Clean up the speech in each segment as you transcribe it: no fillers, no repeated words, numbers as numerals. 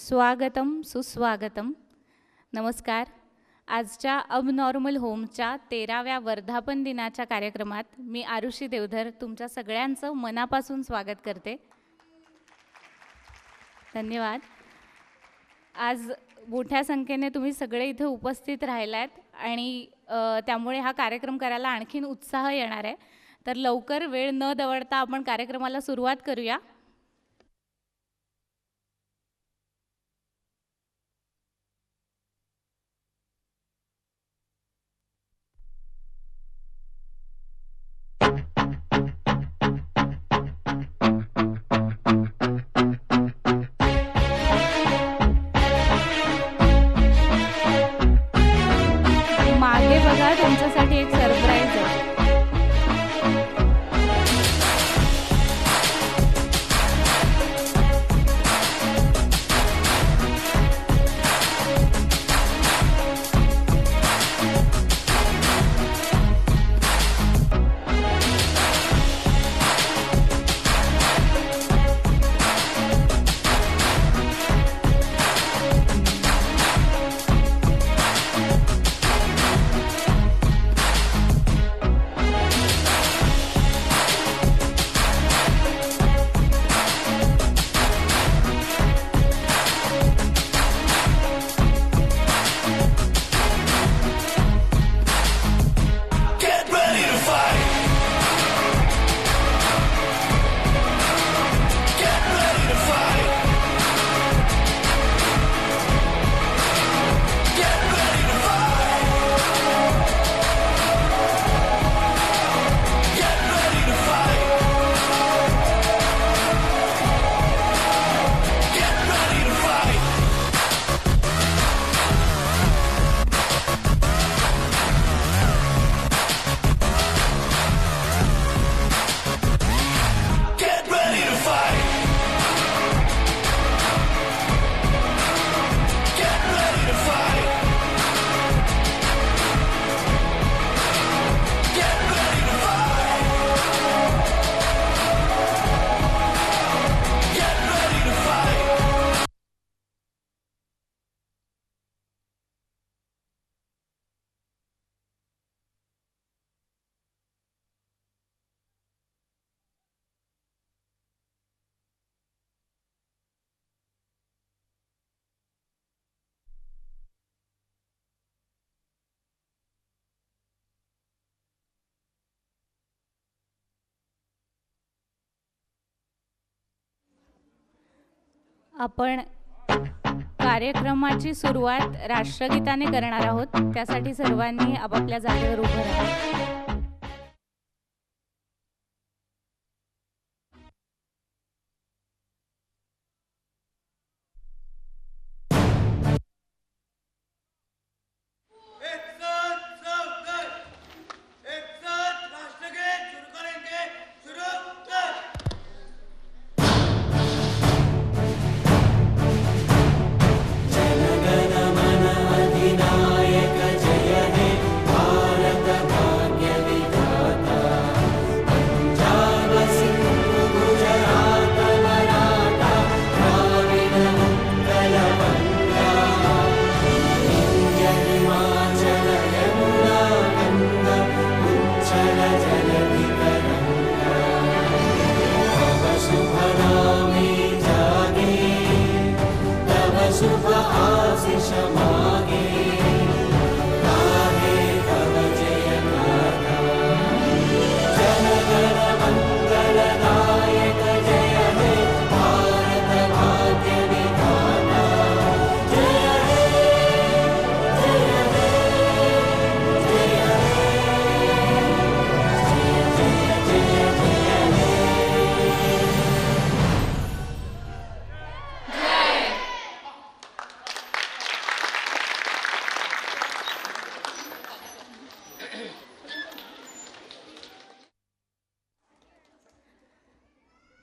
स्वागतम सुस्वागतम. नमस्कार. आजच्या अबनॉर्मल होमच्या 13व्या वर्धापन दिनाच्या कार्यक्रमात मी आरुषी देवधर तुमच्या सगळ्यांचं मनापासून स्वागत करते. धन्यवाद. आज मोठ्या संख्येने तुम्ही सगळे इथे उपस्थित राहिलात आणि त्यामुळे हा कार्यक्रम करायला आणखीन उत्साह येणार आहे. तर लवकर वेळ न दवडता आपण कार्यक्रमाला सुरुवात करूया. मागे बघा, तुमच्यासाठी एक सरप्राईज आहे. आपण कार्यक्रमाची सुरुवात राष्ट्रगीताने करणार आहोत. त्यासाठी सर्वांनी आपापल्या जागेवर उभं राहा.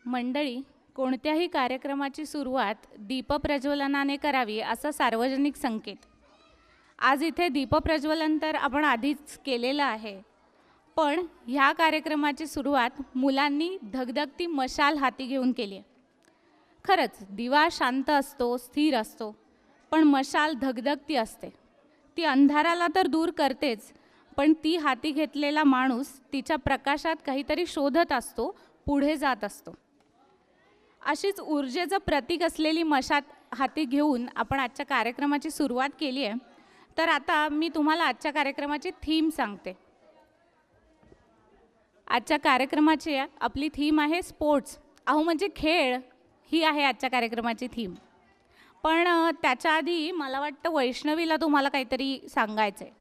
मंडळी, कोणत्याही कार्यक्रमाची सुरुवात दीपप्रज्वलनाने करावी असा सार्वजनिक संकेत. आज इथे दीपप्रज्वलन तर आपण आधीच केलेलं आहे, पण ह्या कार्यक्रमाची सुरुवात मुलांनी धगधगती मशाल हाती घेऊन केली आहे. खरंच दिवा शांत असतो, स्थिर असतो, पण मशाल धगधगती असते. ती अंधाराला तर दूर करतेच, पण ती हाती घेतलेला माणूस तिच्या प्रकाशात काहीतरी शोधत असतो, पुढे जात असतो. अशीच ऊर्जेचं प्रतीक असलेली मशाल हाती घेऊन आपण आजच्या कार्यक्रमाची सुरुवात केली आहे. तर आता मी तुम्हाला आजच्या कार्यक्रमाची थीम सांगते. आजच्या कार्यक्रमाची आपली थीम आहे स्पोर्ट्स. अहो म्हणजे खेळ ही आहे आजच्या कार्यक्रमाची थीम. पण त्याच्या आधी मला वाटतं वैष्णवीला तुम्हाला काहीतरी सांगायचं आहे.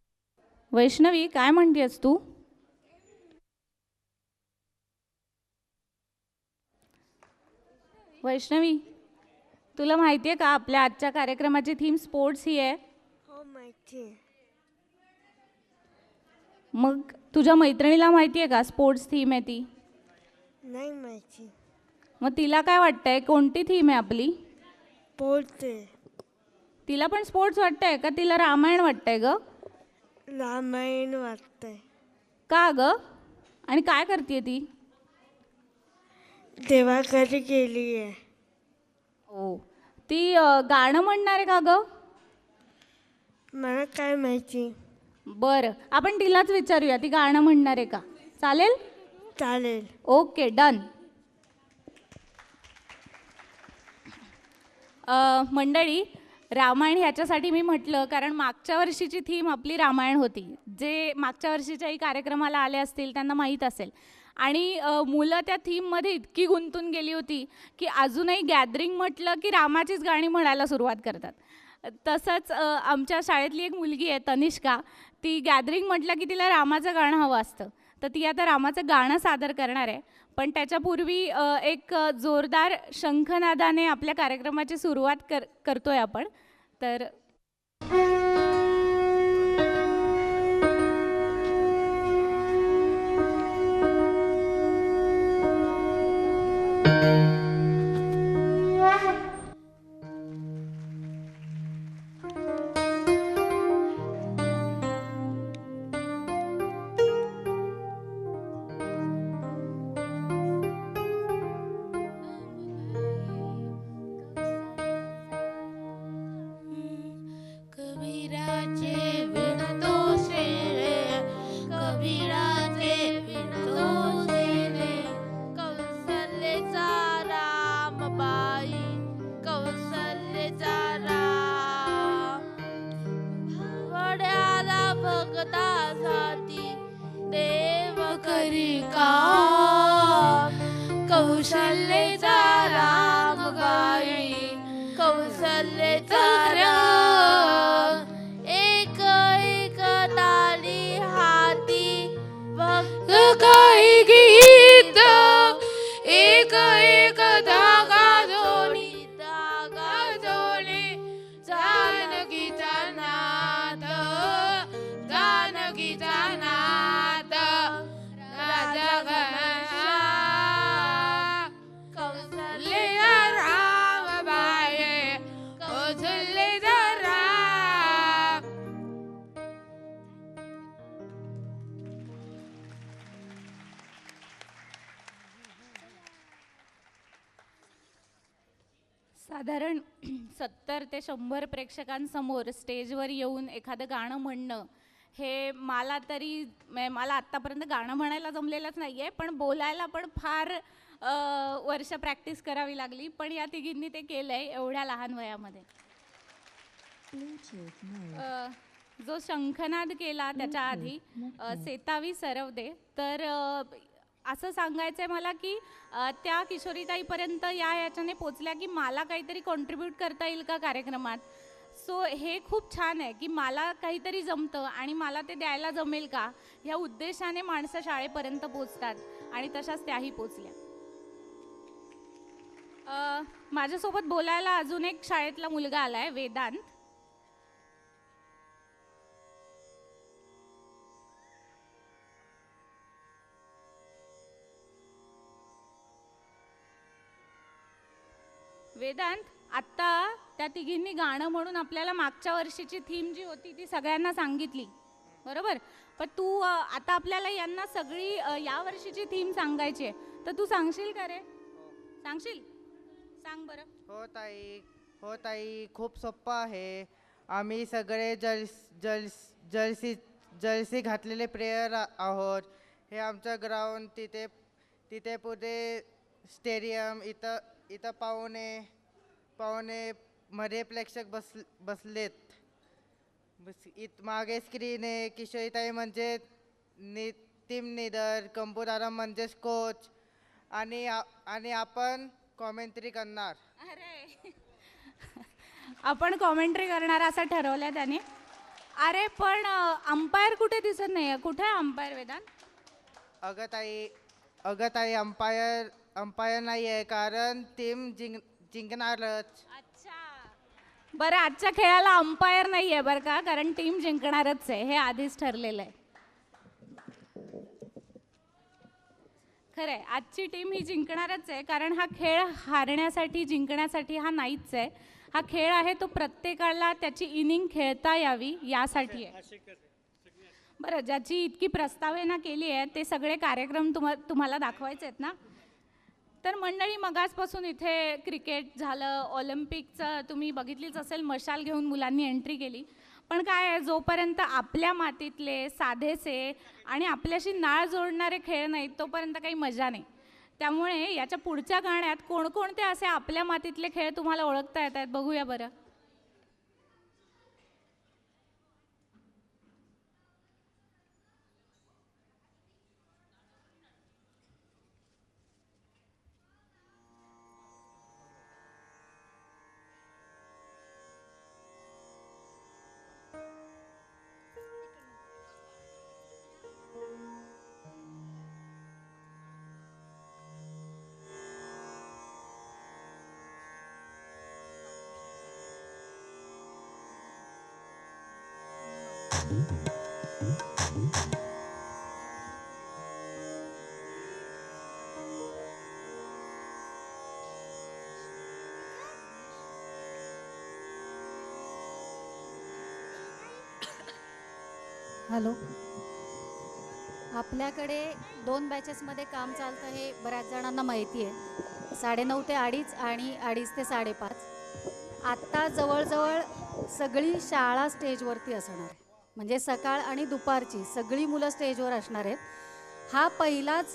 वैष्णवी, काय म्हणतेस तू? वैष्णवी, तुला माहिती आहे का आपल्या आजच्या कार्यक्रमाची थीम स्पोर्ट्स ही आहे? हो माहिती आहे. मग तुझ्या मैत्रिणीला माहिती आहे का स्पोर्ट्स थीम आहे ती? नाही माहिती. मग तिला काय वाटतंय, कोणती थीम आहे आपली? बोलते. तिला पण स्पोर्ट्स वाटतंय का तिला रामायण वाटतंय ग? रामायण वाटतंय. का ग? आणि काय करते ती? देवाकडे गेली आहे. हो, ती गाणं म्हणणार आहे का ग? मला काय माहिती. बरं, आपण तिलाच विचारूया ती गाणं म्हणणार आहे का. चालेल? चालेल. Okay, done. मंडळी, रामायण ह्याच्यासाठी मी म्हटलं कारण मागच्या वर्षीची थीम आपली रामायण होती. जे मागच्या वर्षीच्याही कार्यक्रमाला आले असतील त्यांना माहीत असेल. आणि मुलं त्या थीममध्ये इतकी गुंतून गेली होती की अजूनही गॅदरिंग म्हटलं की रामाचीच गाणी म्हणायला सुरुवात करतात. तसंच आमच्या शाळेतली एक मुलगी आहे तनिष्का, ती गॅदरिंग म्हटलं की तिला रामाचं गाणं हवं असतं. तर ती आता रामाचं गाणं सादर करणार आहे. पण त्याच्यापूर्वी एक जोरदार शंखनादाने आपल्या कार्यक्रमाची सुरुवात करतोय आपण. तर कौशल्येचा राम गाई कौशल्येचा एक एक ताली हाती भक्त काही गीत एक एक धागा जोडी जानकीचा नाद जानकीचा नाद राजा साधारण 70 ते 100 प्रेक्षकांसमोर स्टेजवर येऊन एखादं गाणं म्हणणं हे मला मला आत्तापर्यंत गाणं म्हणायला जमलेलंच नाही आहे, पण बोलायला पण फार वर्ष प्रॅक्टिस करावी लागली. पण या तिघींनी ते केलं आहे एवढ्या लहान वयामध्ये. जो शंखनाद केला त्याच्या आधी सेतावी सरवदे. तर असं सांगायचं आहे मला की त्या किशोरीताईपर्यंत याच्याने पोचल्या की मला काहीतरी कॉन्ट्रीब्यूट करता येईल का कार्यक्रमात. सो हे खूप छान आहे की मला काहीतरी जमतं आणि मला ते द्यायला जमेल का ह्या उद्देशाने माणसं शाळेपर्यंत पोचतात आणि तशाच त्याही पोचल्या. माझ्यासोबत बोलायला अजून एक शाळेतला मुलगा आला आहे, वेदांत. वेदांत, आत्ता त्या तिघींनी गाणं म्हणून आपल्याला मागच्या वर्षीची थीम जी होती ती सगळ्यांना सांगितली, बरोबर? पण तू आता आपल्याला यांना सगळी या वर्षीची थीम सांगायची आहे, तर तू सांगशील का रे? सांगशील? सांग बरं. हो ताई, खूप सोपं आहे. आम्ही सगळे जर्सी घातलेले प्लेयर आहोत. हे आमचं ग्राउंड, तिथे पुढे स्टेडियम, इथं पाहुणे मध्ये प्रेक्षक बसलेत. मागे स्क्रीन आहे. किशोरीताई म्हणजे टीम लीडर, कंपूदाराम म्हणजेच कोच, आणि आपण कॉमेंट्री करणार. अरे आपण कॉमेंट्री करणार असं ठरवलं त्याने. अरे पण अंपायर कुठे दिसत नाही. कुठे आहे अंपायर वेदांत? अगं ताई अंपायर नाही आहे, कारण टीम जिंकणारच. अच्छा, बरं आजच्या खेळाला अंपायर नाही आहे बरं का, कारण टीम जिंकणारच आहे, हे आधीच ठरलेलं आहे. खरं आहे, आजची टीम ही जिंकणारच आहे, कारण हा खेळ हारण्यासाठी जिंकण्यासाठी हा नाहीच आहे. हा खेळ आहे तो प्रत्येकाला त्याची इनिंग खेळता यावी यासाठी आहे. बरं, ज्याची इतकी प्रस्तावना केली आहे ते सगळे कार्यक्रम तुम्हाला दाखवायचे आहेत ना. तर मंडळी, मगाचपासून इथे क्रिकेट झालं, ऑलिम्पिकचं तुम्ही बघितलीच असेल, मशाल घेऊन मुलांनी एंट्री केली. पण काय आहे, जोपर्यंत आपल्या मातीतले साधेसे आणि आपल्याशी नाळ जोडणारे खेळ नाहीत तोपर्यंत काही मजा नाही. त्यामुळे याच्या पुढच्या गाण्यात कोणकोणते असे आपल्या मातीतले खेळ तुम्हाला ओळखता येत आहेत बघूया बरं. हॅलो, आपल्याकडे 2 बॅचेसमध्ये काम चालतं हे बऱ्याच जणांना माहिती आहे. 9:30 ते 2:30 आणि 2:30 ते 5:30. आत्ता जवळजवळ सगळी शाळा स्टेजवरती असणार आहे, म्हणजे सकाळ आणि दुपारची सगळी मुलं स्टेजवर असणार आहेत. हा पहिलाच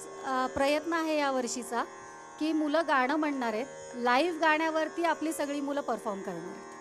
प्रयत्न आहे या वर्षीचा की मुलं गाणं म्हणणार आहेत. लाईव्ह गाण्यावरती आपली सगळी मुलं परफॉर्म करणार आहेत.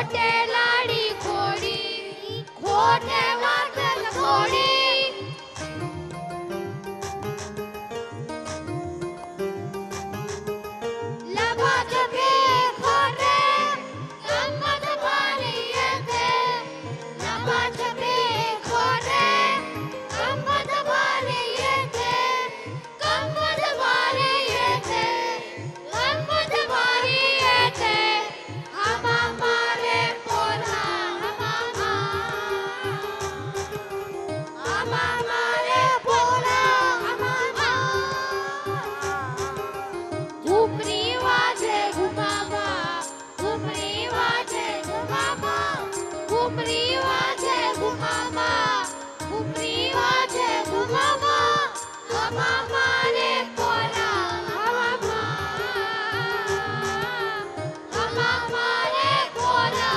खोटे लाडी खोडी खोटे वाटत खोडी लबाछपी खोटे गंमत भारी येते लबाछपी खोटे गंमत भारी येते गंमत भारी येते गंमत भारी येते हमा मारे पोरा हमा मारे पोरा घुमरी वाजे घुमामा घुमरी वाजे घुमामा घुमरी वाजे घुमामा घुमरी वाजे घुमामा हमा मारे पोरा हमा मारे पोरा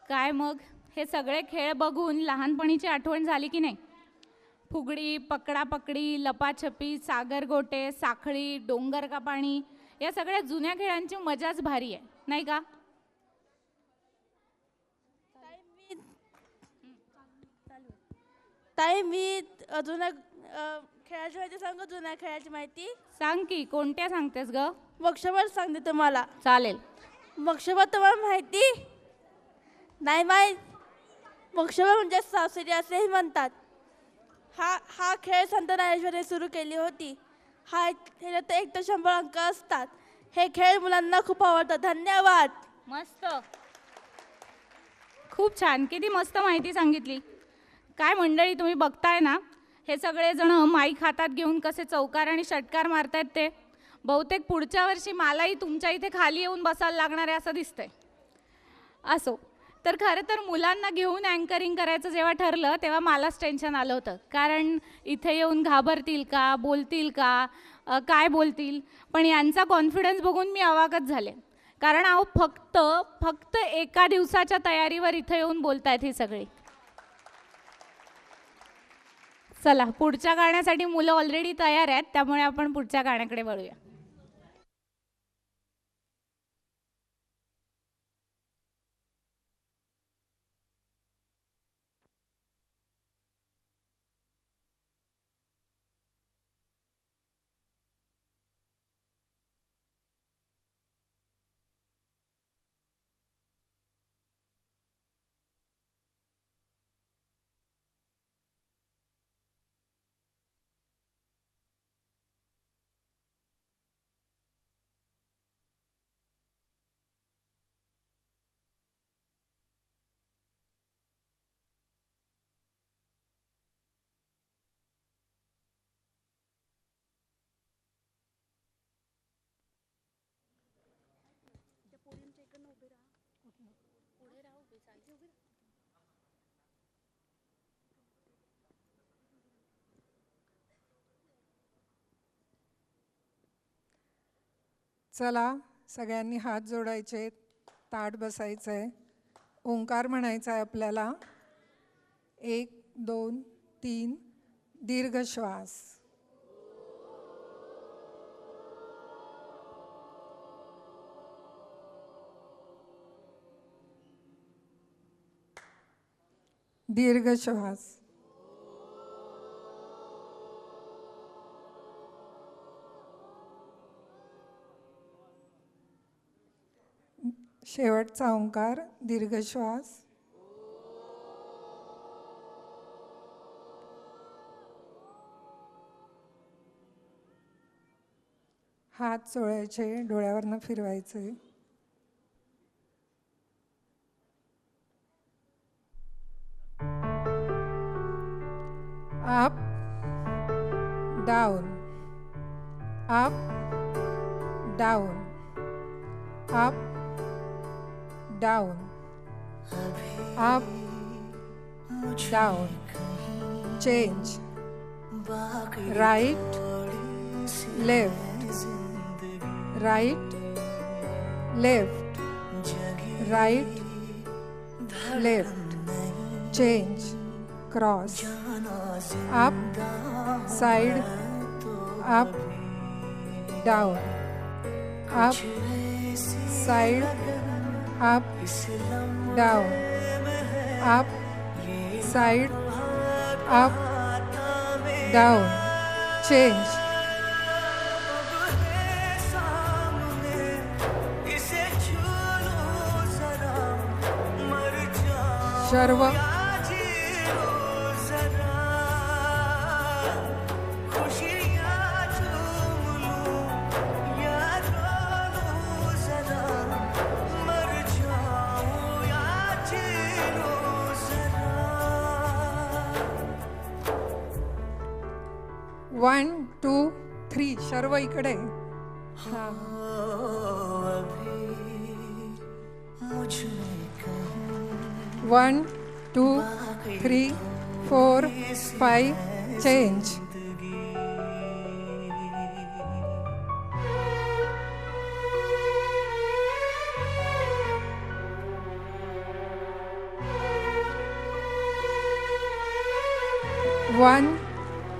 काय मग हे सगळे खेळ बघून लहानपणीची आठवण झाली की नाही? फुगडी, पकडापकडी, लपाछपी, सागरगोटे, साखळी, डोंगर का पाणी या सगळ्या जुन्या खेळांची मजाच भारी आहे, नाही का? ताई मी जुन्या खेळाची माहिती सांगू जुन्या खेळाची माहिती सांग की कोणत्या सांगतेस ग? मक्षबर सांगते तुम्हाला चालेल. मक्षबर तुम्हाला माहिती नाही माहीत मक्षबर म्हणजे सासरी असेही म्हणतात. हा खेळ संत ज्ञानेश्वरांनी सुरू केली होती. ह्याच्यात 1 ते 100 अंक असतात. हे खेळ मुलांना खूप आवडतात. धन्यवाद. मस्त, खूप छान, किती मस्त माहिती सांगितली. काय मंडळी तुम्ही बघताय ना, हे सगळे जण माईक हातात घेऊन कसे चौकार आणि षटकार मारतायत ते. बहुतेक पुढच्या वर्षी मलाही तुमच्या इथे खाली येऊन बसायला लागणार आहे असं दिसतंय. असो, तर खरं तर मुलांना घेऊन अँकरिंग करायचं जेव्हा ठरलं तेव्हा मलाच टेन्शन आलं होतं, कारण इथे येऊन घाबरतील का, बोलतील का, काय बोलतील. पण यांचा कॉन्फिडन्स बघून मी अवाकच झाले, कारण अहो फक्त एका दिवसाच्या तयारीवर इथे येऊन बोलतायत ही सगळी. चला, पुढच्या गाण्यासाठी मुलं ऑलरेडी तयार आहेत, त्यामुळे आपण पुढच्या गाण्याकडे वळूया. चला, सगळ्यांनी हात जोडायचे, ताट बसायचं आहे, ओंकार म्हणायचा आहे आपल्याला. 1 2 3 दीर्घ श्वास. दीर्घ श्वास. शेवटचा ओंकार, दीर्घ श्वास. हात चोळायचे, डोळ्यावरनं फिरवायचे. आप down, up, down, up, down, up, down. Change. Right, left, right, left, right, left. Change. Cross. Up, side, up, down, up, side, up, down, up, side, up, down. Change. सर्व. वन टू थ्री सर्व इकडे. हा. 1 2 3 4 5 change. One,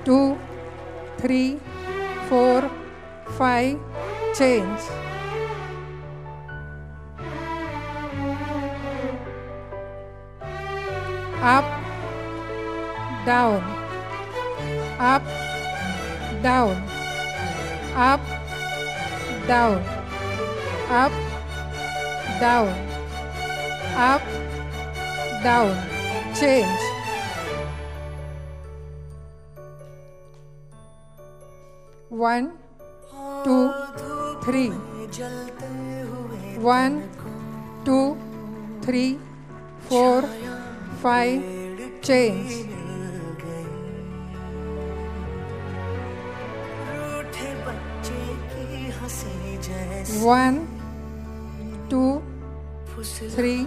2, 3, 4, 5 change. Up, down, up, down, up, down, up, down, up, down. Change. One, 2, 3. 1, 2, 3, 4, 5 change. One, 2, 3,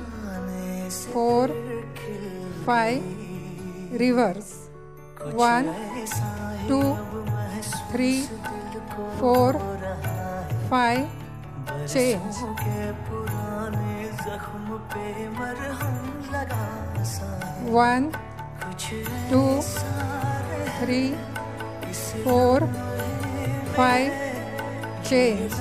4, 5 reverse. 1, 2, 3, 4, 5 change. 1, 2, 3, 4, 5 change.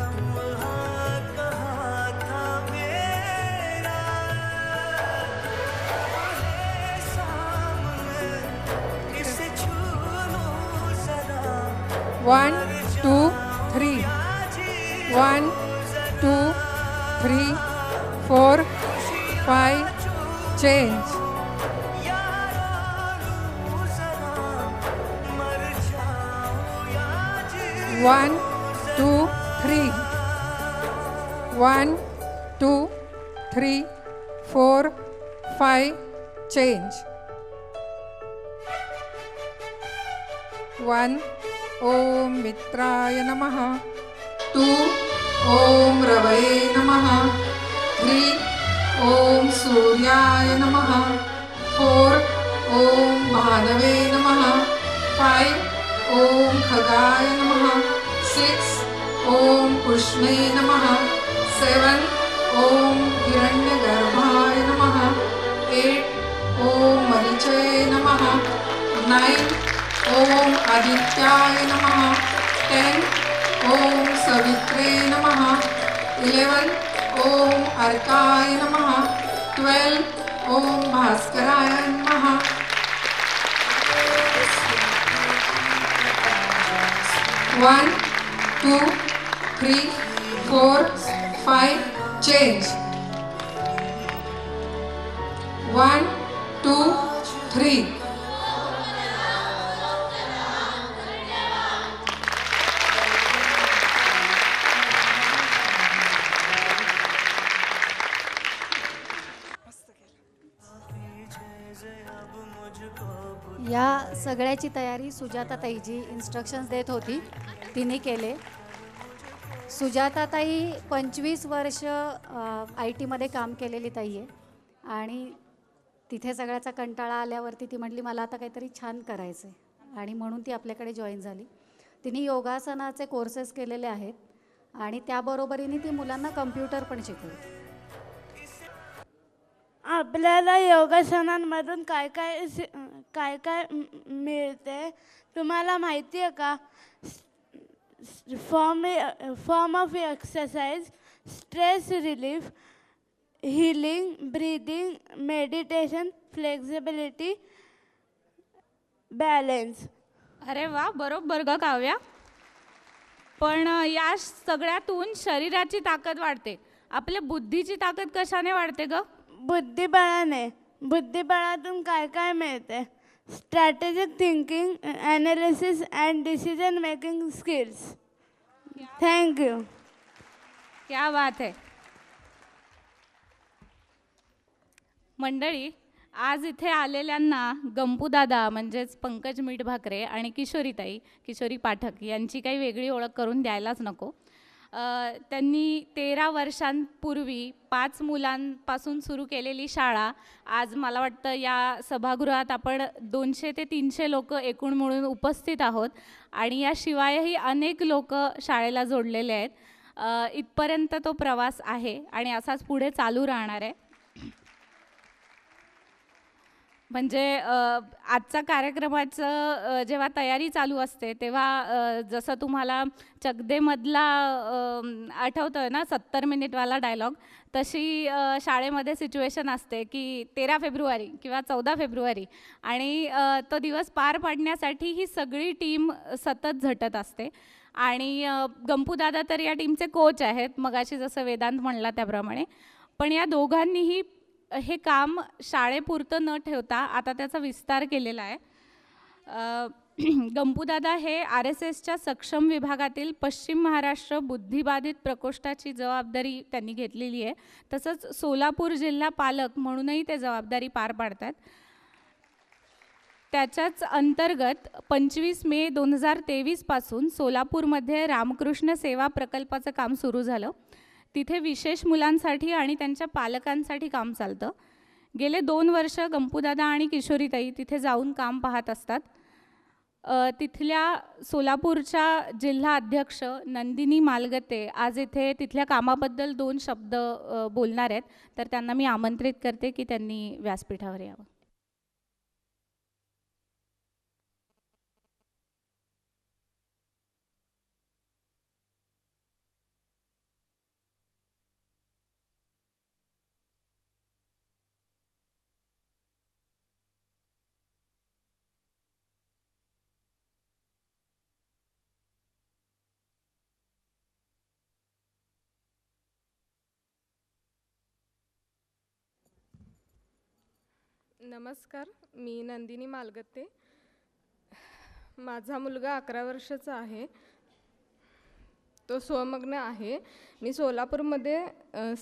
One, two, three. 1, 2, 3, 4, 5 change. One, 2, 3. 1, 2, 3, 4, 5 change. 1 ओम मित्राय नमः. 2 ओम रवये नमः. 3 ओम सूर्याय नमः. 4 ओम भानवे नमः. 5 ओम खगाय नमः. 6 ओम पुष्णे नमः. 7 ओम हिरण्यगर्भाय नमः. 8 ओम मरीचे नमः. 9 ओम आदित्याय नमः. 10 ओम सवित्रे नमः. 11 ओम अर्काय नमः. 12 ओम भास्कराय नमः. 1, 2, 3, 4, 5 change. 1, 2, 3. या सगळ्याची तयारी सुजाताताई जी इन्स्ट्रक्शन्स देत होती तिने केले. सुजाताताई 25 वर्ष IT मध्ये काम केलेली ताई आहे आणि तिथे सगळ्याचा कंटाळा आल्यावरती ती म्हटली मला आता काहीतरी छान करायचं आहे आणि म्हणून ती आपल्याकडे जॉईन झाली. तिने योगासनाचे कोर्सेस केलेले आहेत आणि त्याबरोबरीने ती मुलांना कम्प्युटर पण शिकवते. आपल्याला योगासनांमधून काय काय मिळते तुम्हाला माहिती आहे का? Form of exercise, stress relief, healing, breathing, meditation, flexibility, balance. अरे वा, बरोबर ग काव्या. पण या सगळ्यातून शरीराची ताकद वाढते, आपल्या बुद्धीची ताकद कशाने वाढते ग? बुद्धिबळाने. बुद्धिबळातून काय काय मिळते? Strategic thinking, analysis and decision making skills. Thank you. क्या बात आहे. मंडळी, आज इथे आलेल्यांना गंपूदादा म्हणजेच पंकज मीठभाकरे आणि किशोरी पाठक यांची काही वेगळी ओळख करून द्यायलाच नको. त्यांनी 13 वर्षांपूर्वी 5 मुलांपासून सुरू केलेली शाळा आज मला वाटतं या सभागृहात आपण 200 ते 300 लोक एकूण मिळून उपस्थित आहोत आणि याशिवायही अनेक लोक शाळेला जोडलेले आहेत. इथपर्यंत तो प्रवास आहे आणि असाच पुढे चालू राहणार आहे. म्हणजे आजचा कार्यक्रमाचं जेव्हा तयारी चालू असते तेव्हा जसं तुम्हाला चकदेमधला आठवतं आहे ना 70 मिनिटवाला डायलॉग, तशी शाळेमध्ये सिच्युएशन असते की 13 फेब्रुवारी किंवा 14 फेब्रुवारी आणि तो दिवस पार पाडण्यासाठी ही सगळी टीम सतत झटत असते. आणि गंपूदादा तर या टीमचे कोच आहेत, मगाशी जसं वेदांत म्हणला त्याप्रमाणे. पण या दोघांनीही हे काम शाळेपुरतं न ठेवता आता त्याचा विस्तार केलेला आहे. गंपूदादा हे RSSच्या सक्षम विभागातील पश्चिम महाराष्ट्र बुद्धिबाधित प्रकोष्ठाची जबाबदारी त्यांनी घेतलेली आहे. तसंच सोलापूर जिल्हा पालक म्हणूनही ते जबाबदारी पार पाडतात. त्याच्याच अंतर्गत 25 मे 2023 पासून सोलापूरमध्ये रामकृष्ण सेवा प्रकल्पाचं काम सुरू झालं. तिथे विशेष मुलांसाठी आणि त्यांच्या पालकांसाठी काम चालतं. गेले 2 वर्ष गंपूदादा आणि किशोरीताई तिथे जाऊन काम पाहत असतात. तिथल्या सोलापूरच्या जिल्हा अध्यक्ष नंदिनी मालगते आज इथे तिथल्या कामाबद्दल 2 शब्द बोलणार आहेत, तर त्यांना मी आमंत्रित करते की त्यांनी व्यासपीठावर यावं. नमस्कार, मी नंदिनी मालगते. माझा मुलगा 11 वर्षाचा आहे, तो स्वमग्न आहे. मी सोलापूरमध्ये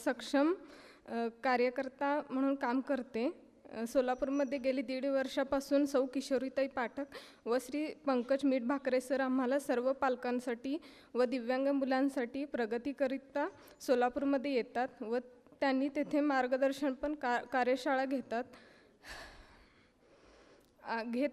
सक्षम कार्यकर्ता म्हणून काम करते. सोलापूरमध्ये गेली 1.5 वर्षापासून सौ किशोरीताई पाठक व श्री पंकज मीठभाकरे सर आम्हाला सर्व पालकांसाठी व दिव्यांग मुलांसाठी प्रगतीकरिता सोलापूरमध्ये येतात व त्यांनी तेथे मार्गदर्शन पण कार्यशाळा घेत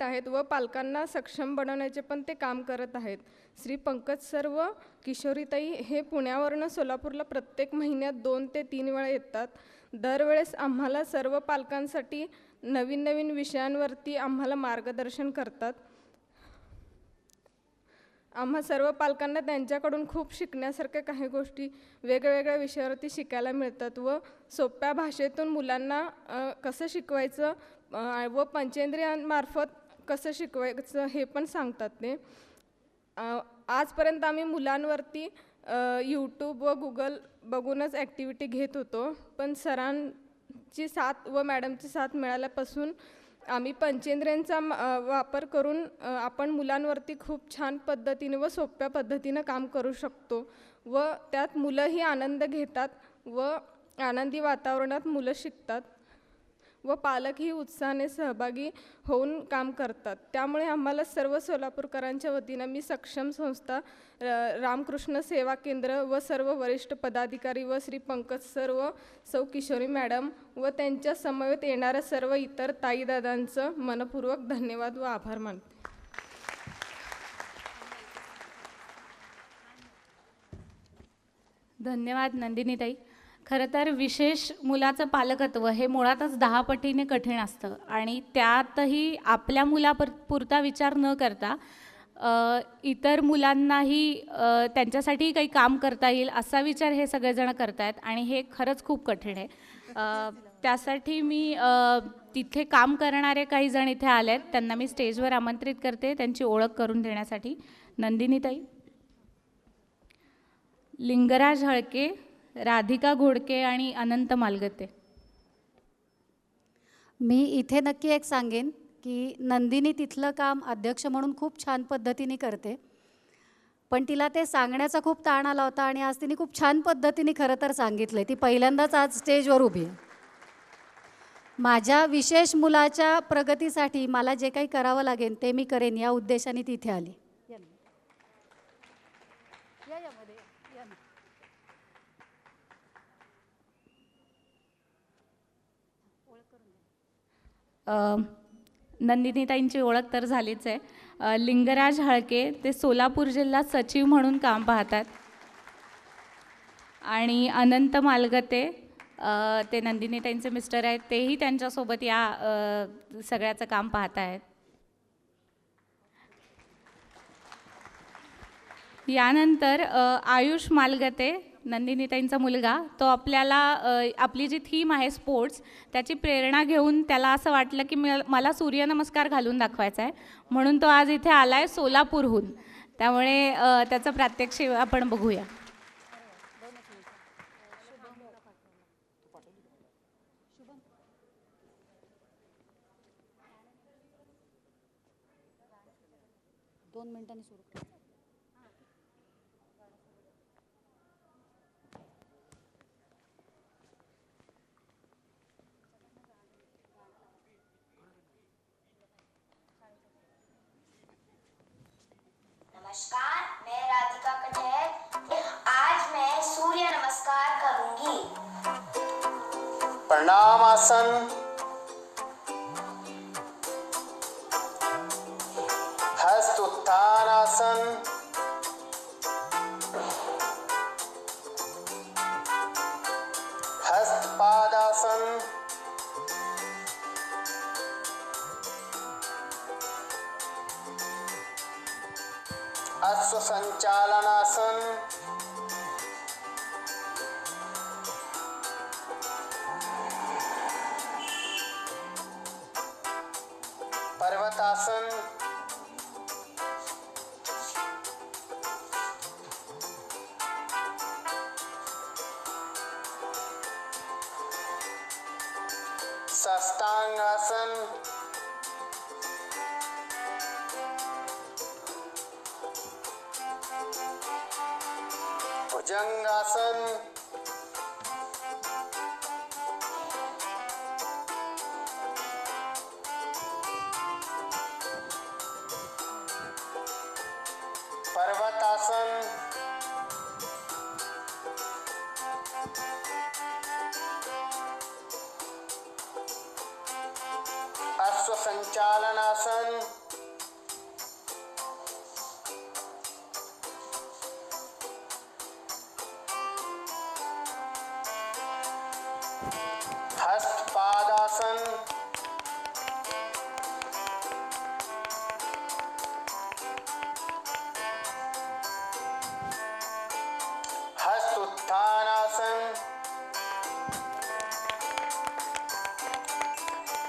आहेत व पालकांना सक्षम बनवण्याचे पण ते काम करत आहेत. श्री पंकज सर व किशोरीताई हे पुण्यावरून सोलापूरला प्रत्येक महिन्यात 2 ते 3 वेळा येतात. दरवेळेस आम्हाला सर्व पालकांसाठी नवीन नवीन विषयांवरती आम्हाला मार्गदर्शन करतात. आम्हा सर्व पालकांना त्यांच्याकडून खूप शिकण्यासारख्या काही गोष्टी वेगवेगळ्या विषयावरती शिकायला मिळतात व सोप्या भाषेतून मुलांना कसं शिकवायचं व पंचेंद्रियांमार्फत कसं शिकवायचं हे पण सांगतात ते. आजपर्यंत आम्ही मुलांवरती यूट्यूब व गूगल बघूनच ॲक्टिव्हिटी घेत होतो, पण सरांची साथ व मॅडमची साथ मिळाल्यापासून आम्ही पंचेंद्रियांचा वापर करून आपण मुलांवरती खूप छान पद्धतीने व सोप्या पद्धतीनं काम करू शकतो व त्यात मुलंही आनंद घेतात व आनंदी वातावरणात मुलं शिकतात व पालकही उत्साहाने सहभागी होऊन काम करतात. त्यामुळे आम्हाला सर्व सोलापूरकरांच्या वतीनं मी सक्षम संस्था, रामकृष्ण सेवा केंद्र व सर्व वरिष्ठ पदाधिकारी व श्री पंकज सर व सौ किशोरी मॅडम व त्यांच्या समवेत येणाऱ्या सर्व इतर ताईदादांचं मनपूर्वक धन्यवाद व आभार मानते. धन्यवाद नंदिनीताई. खरं तर विशेष मुलाचं पालकत्व हे मुळातच 10 पटीने कठीण असतं आणि त्यातही आपल्या पुरता विचार न करता इतर मुलांनाही त्यांच्यासाठीही काही काम करता येईल असा विचार हे सगळेजण करतायत आणि हे खरंच खूप कठीण आहे. त्यासाठी मी तिथे काम करणारे काही जण इथे आले आहेत, त्यांना मी स्टेजवर आमंत्रित करते त्यांची ओळख करून देण्यासाठी. नंदिनीताई, लिंगराज हळके, राधिका घोडके आणि अनंत मालगते. मी इथे नक्की एक सांगेन की नंदिनी तिथलं काम अध्यक्ष म्हणून खूप छान पद्धतीने करते, पण तिला ते सांगण्याचा खूप ताण आला होता आणि आज तिने खूप छान पद्धतीने खरं तर सांगितलं. ती पहिल्यांदाच आज स्टेजवर उभी आहे. माझ्या विशेष मुलाच्या प्रगतीसाठी मला जे काही करावं लागेल ते मी करेन या उद्देशाने ती इथे आली. नंदिनीताईंची ओळख तर झालीच आहे. लिंगराज हळके ते सोलापूर जिल्हा सचिव म्हणून काम पाहतात आणि अनंत मालगते ते नंदिनीताईंचे मिस्टर आहेत, तेही त्यांच्यासोबत या सगळ्याचं काम पाहत आहेत. यानंतर आयुष मालगते, नंदिनीताईंचा मुलगा, तो आपल्याला आपली जी थीम आहे स्पोर्ट्स, त्याची प्रेरणा घेऊन त्याला असं वाटलं की मला सूर्यनमस्कार घालून दाखवायचा आहे, म्हणून तो आज इथे आला आहे सोलापूरहून. त्यामुळे त्याचं प्रात्यक्षिक आपण बघूया. नमस्कार, मैं राधिका कटहल। आज मैं सूर्य नमस्कार करूंगी। प्रणाम आसन, हस्त उत्थान आसन, हस्त पादासन, अश्व संचालनासन, पर्वतासन, साष्टांगासन, भुजंगासन, पर्वतासन, अश्व संचालनासन, हस्त पादासन, हस्त उत्थानासन,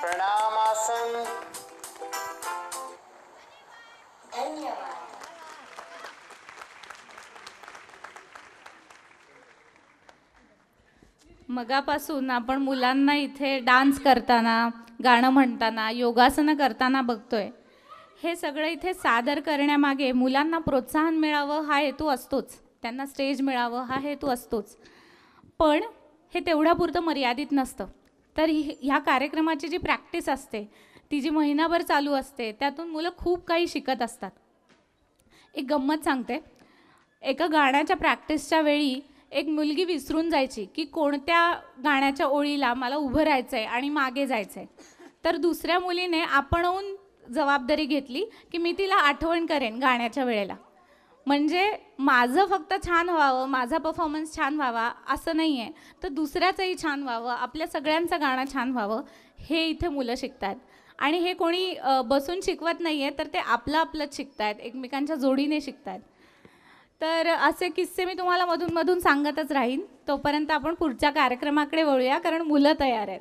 प्रणामासन. धन्यवाद। मगापासून आपण मुलांना इथे डान्स करताना, गाणं म्हणताना, योगासनं करताना बघतोय. हे सगळं इथे सादर करण्यामागे मुलांना प्रोत्साहन मिळावं हा हेतू असतोच, त्यांना स्टेज मिळावं हा हेतू असतोच. पण हे तेवढ्यापुरतं मर्यादित नसतं. तर ह्या कार्यक्रमाची जी प्रॅक्टिस असते ती जी महिनाभर चालू असते त्यातून मुलं खूप काही शिकत असतात. एक गंमत सांगते. एका गाण्याच्या प्रॅक्टिसच्या वेळी एक मुलगी विसरून जायची की कोणत्या गाण्याच्या ओळीला मला उभं राहायचं आहे आणि मागे जायचं आहे. तर दुसऱ्या मुलीने आपणहून जबाबदारी घेतली की मी तिला आठवण करेन गाण्याच्या वेळेला. म्हणजे माझं फक्त छान व्हावं, माझा परफॉर्मन्स छान व्हावा असं नाही आहे, तर दुसऱ्याचंही छान व्हावं, आपल्या सगळ्यांचं गाणं छान व्हावं हे इथे मुलं शिकतात. आणि हे कोणी बसून शिकवत नाही आहे, तर ते आपलं आपलंच शिकत आहेत, एकमेकांच्या जोडीने शिकत आहेत. तर असे किस्से मी तुम्हाला मधून मधून सांगतच राहीन. तोपर्यंत आपण पुढच्या कार्यक्रमाकडे वळूया, कारण मुलं तयार आहेत.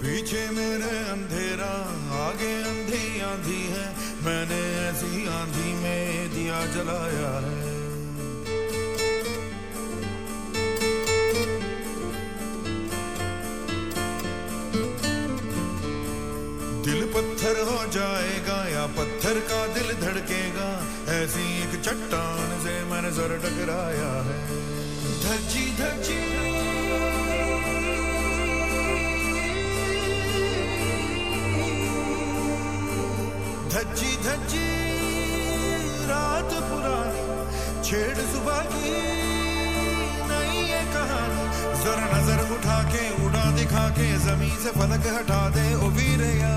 पीछे मेरे अंधेरा, आगे अंधी आंधी है, मैंने ऐसी आंधी में दिया जलाया है. दिल पत्थर हो जाएगा या पत्थर का दिल धड़केगा, ऐसी एक चट्टान से मैंने सर टकराया है. धज्जी धज्जी धज्जी धज्जी रात पुरानी, छेड़ सुबह की नई ये कहानी. जरा नजर उठा के उड़ा दिखा के जमीन से फलक हटा दे ओ वीरया.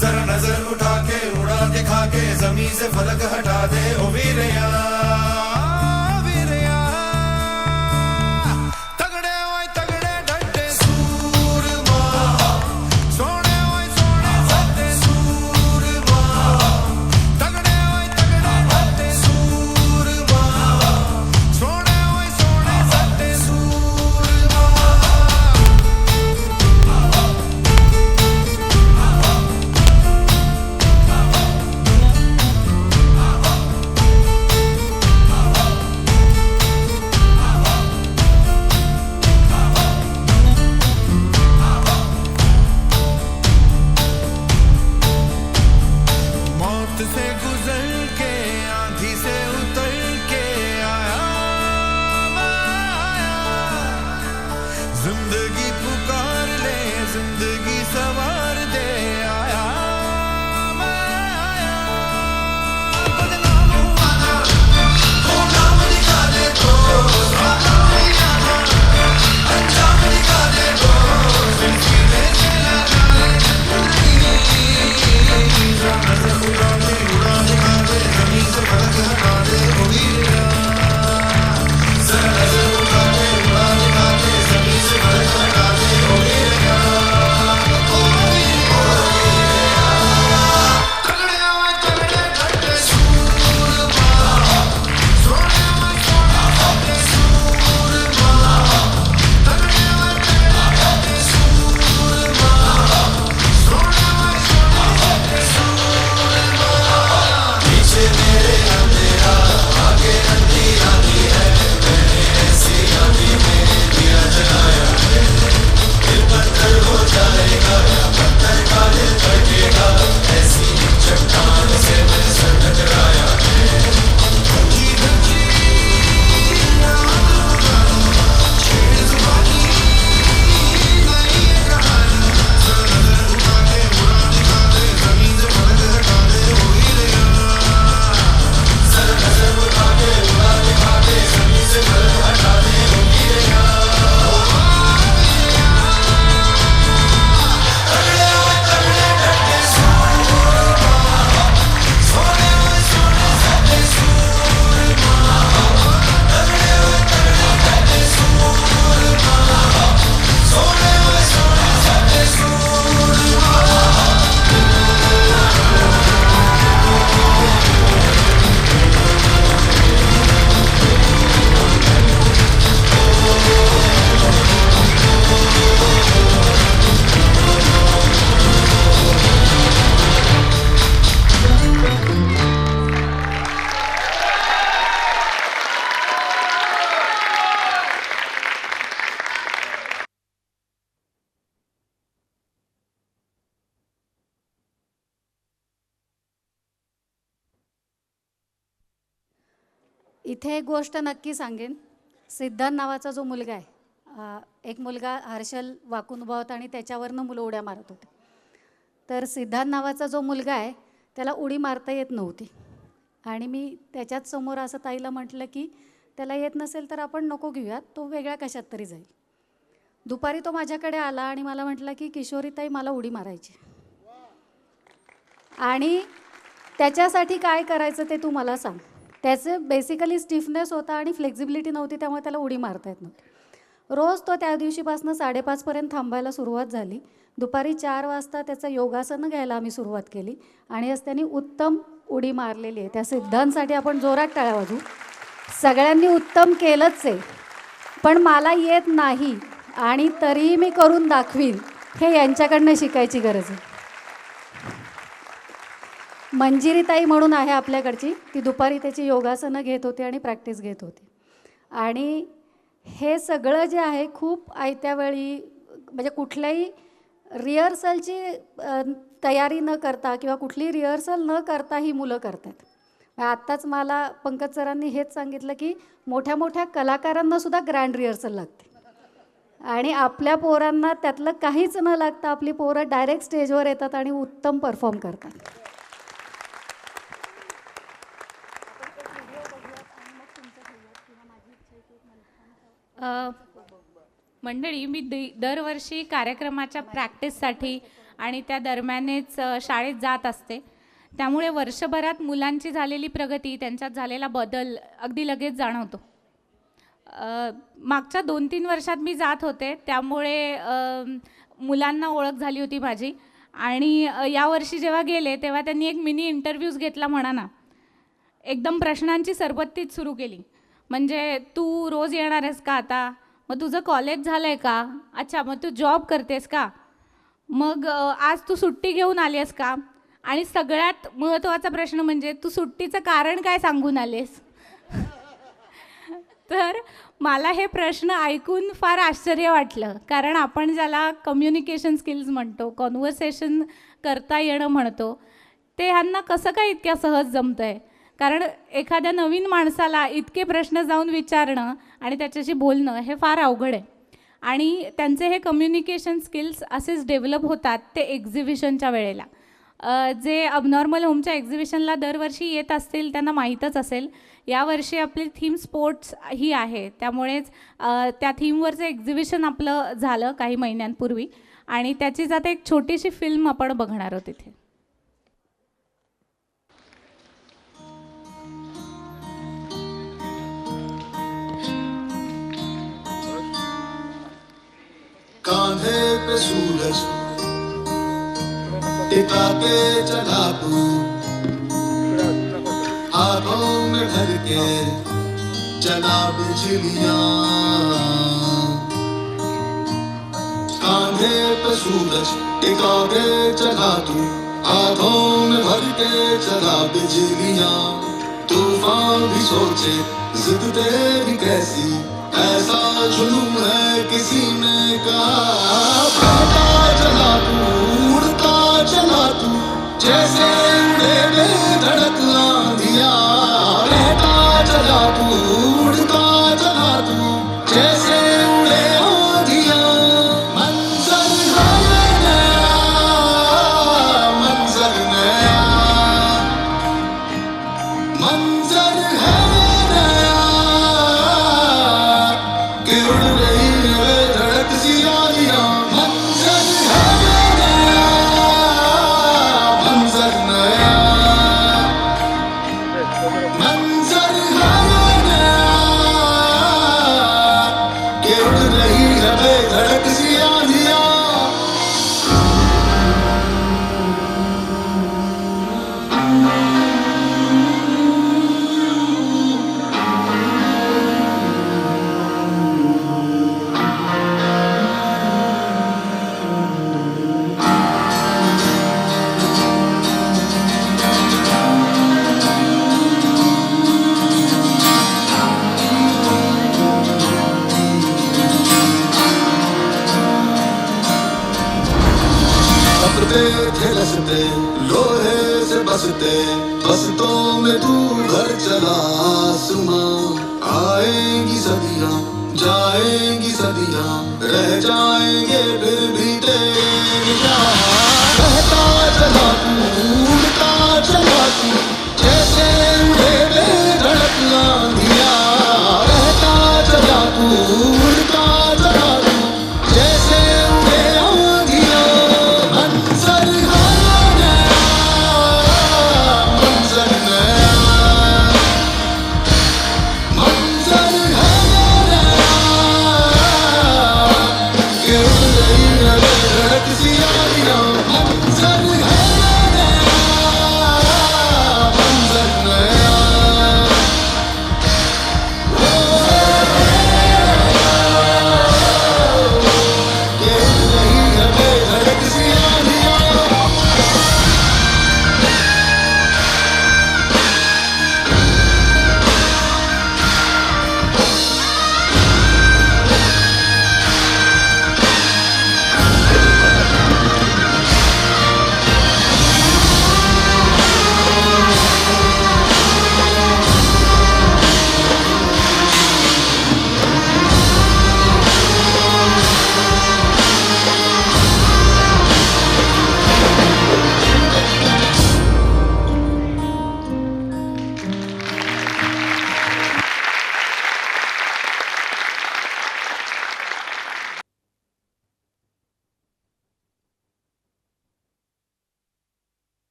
जरा नजर उठा के उड़ा दिखा के जमीन से फलक हटा दे ओ वीरया. इथे एक गोष्ट नक्की सांगेन, सिद्धांत नावाचा जो मुलगा आहे, एक मुलगा हर्षल वाकून उभा होता आणि त्याच्यावरनं मुलं उड्या मारत होते. तर सिद्धांत नावाचा जो मुलगा आहे त्याला उडी मारता येत नव्हती आणि मी त्याच्याच समोर असं ताईला म्हटलं की त्याला येत नसेल तर आपण नको घेऊयात, तो वेगळ्या कशात तरी जाईल. दुपारी तो माझ्याकडे आला आणि मला म्हटलं की किशोरीताई मला उडी मारायची आणि त्याच्यासाठी काय करायचं ते तू मला सांग. त्याचं बेसिकली स्टिफनेस होता आणि फ्लेक्झिबिलिटी नव्हती, त्यामुळे त्याला उडी मारता येत नव्हती. रोज तो त्या दिवशीपासून 5:30पर्यंत थांबायला सुरुवात झाली. दुपारी 4 वाजता त्याचं योगासनं घ्यायला आम्ही सुरुवात केली आणि आज त्यांनी उत्तम उडी मारलेली आहे. त्या सिद्धांतसाठी आपण जोरात टाळ्या वाजवू. सगळ्यांनी उत्तम केलंच आहे, पण मला येत नाही आणि तरीही मी करून दाखवीन, हे यांच्याकडनं शिकायची गरज आहे. मंजिरीताई म्हणून आहे आपल्याकडची, ती दुपारी त्याची योगासनं घेत होती आणि प्रॅक्टिस घेत होती. आणि हे सगळं जे आहे खूप आयत्या वेळी, म्हणजे कुठल्याही रिहर्सलची तयारी न करता किंवा कुठली रिहर्सल न करता ही मुलं करतात. आत्ताच मला पंकज सरांनी हेच सांगितलं की मोठ्या मोठ्या कलाकारांनासुद्धा ग्रँड रिहर्सल लागते आणि आपल्या पोरांना त्यातलं काहीच न लागता आपली पोरं डायरेक्ट स्टेजवर येतात आणि उत्तम परफॉर्म करतात. मंडळी, मी दरवर्षी कार्यक्रमाच्या प्रॅक्टिससाठी आणि त्या दरम्यानच शाळेत जात असते. त्यामुळे वर्षभरात मुलांची झालेली प्रगती, त्यांच्यात झालेला बदल अगदी लगेच जाणवतो. मागच्या 2-3 वर्षात मी जात होते, त्यामुळे मुलांना ओळख झाली होती माझी. आणि यावर्षी जेव्हा गेले तेव्हा त्यांनी एक मिनी इंटरव्ह्यूज घेतला म्हणा ना. एकदम प्रश्नांची सरबत्तीच सुरू केली. म्हणजे तू रोज येणार आहेस का आता? मग तुझं कॉलेज झालं आहे का? अच्छा, मग तू जॉब करतेस का? मग आज तू सुट्टी घेऊन आली आहेस का? आणि सगळ्यात महत्त्वाचा प्रश्न म्हणजे तू सुट्टीचं कारण काय सांगून आलेस? तर मला हे प्रश्न ऐकून फार आश्चर्य वाटलं, कारण आपण ज्याला कम्युनिकेशन स्किल्स म्हणतो, कॉन्व्हर्सेशन करता येणं म्हणतो, ते ह्यांना कसं काय इतक्या सहज जमतं आहे? कारण एखाद्या नवीन माणसाला इतके प्रश्न जाऊन विचारणं आणि त्याच्याशी बोलणं हे फार अवघड आहे. आणि त्यांचे हे कम्युनिकेशन स्किल्स असेच डेव्हलप होतात ते एक्झिबिशनच्या वेळेला. जे अबनॉर्मल होमच्या एक्झिबिशनला दरवर्षी येत असतील त्यांना माहीतच असेल, यावर्षी आपली थीम स्पोर्ट्स ही आहे. त्यामुळेच त्या थीमवरचं एक्झिबिशन आपलं झालं काही महिन्यांपूर्वी आणि त्याचीच आता एक छोटीशी फिल्म आपण बघणार आहोत इथे. कांधे पे सूरज टिका के चला तू, आंखों में भर के चला बिजलियां. कांधे पे सूरज टिका के चला तू, आंखों में भर के चला बिजलियां. तूफान भी सोचे जिद तेरी कैसी, ऐसा जुनून है किसी ने कहा. बढ़ता चला तू, उड़ता चला तू, जैसे उड़े बेधड़क आंधियां. रहता चला तू, उड़ता चला तू, जैसे उड़े आंधियां. मंजर है नया, मंजर नया, मंजर है नया, कि उड़ रही है धड़क सी आलियां. मंजर हंसते थे रसते लोहे से बसते बसतों में तू भर चला आसमां आएंगी सदियां जाएंगी सदियां रह जाएंगे फिर भी तेरे यार रहता चला तू उड़ता चला तू जैसे उड़े बेधड़क आंधियां रहता चला तू उड़ता चला तू जैसे उड़े आंधियां मंजर है नया मंजर नया मंजर है नया कि उड़ रही है बेधड़क सी आंधियां मंजर है नया मंजर नया कि उड़ रही है बेधड़क सी आंधियां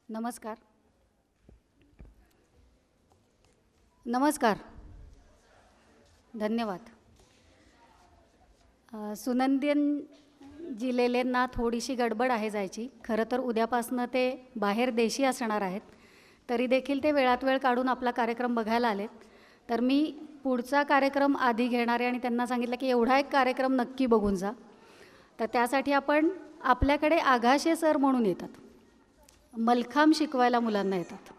नमस्कार. नमस्कार. धन्यवाद. सुनंदन जिलेलेंना थोडीशी गडबड आहे जायची. खरं तर उद्यापासनं ते बाहेर देशी असणार आहेत. तरी देखील ते वेळात वेळ काढून आपला कार्यक्रम बघायला आलेत. तर मी पुढचा कार्यक्रम आधी घेणारे आणि त्यांना सांगितलं की एवढा एक कार्यक्रम नक्की बघून जा. तर त्यासाठी आपण आपल्याकडे आघाशे सर म्हणून येतात. मलखांब शिकवायला मुलांना येतात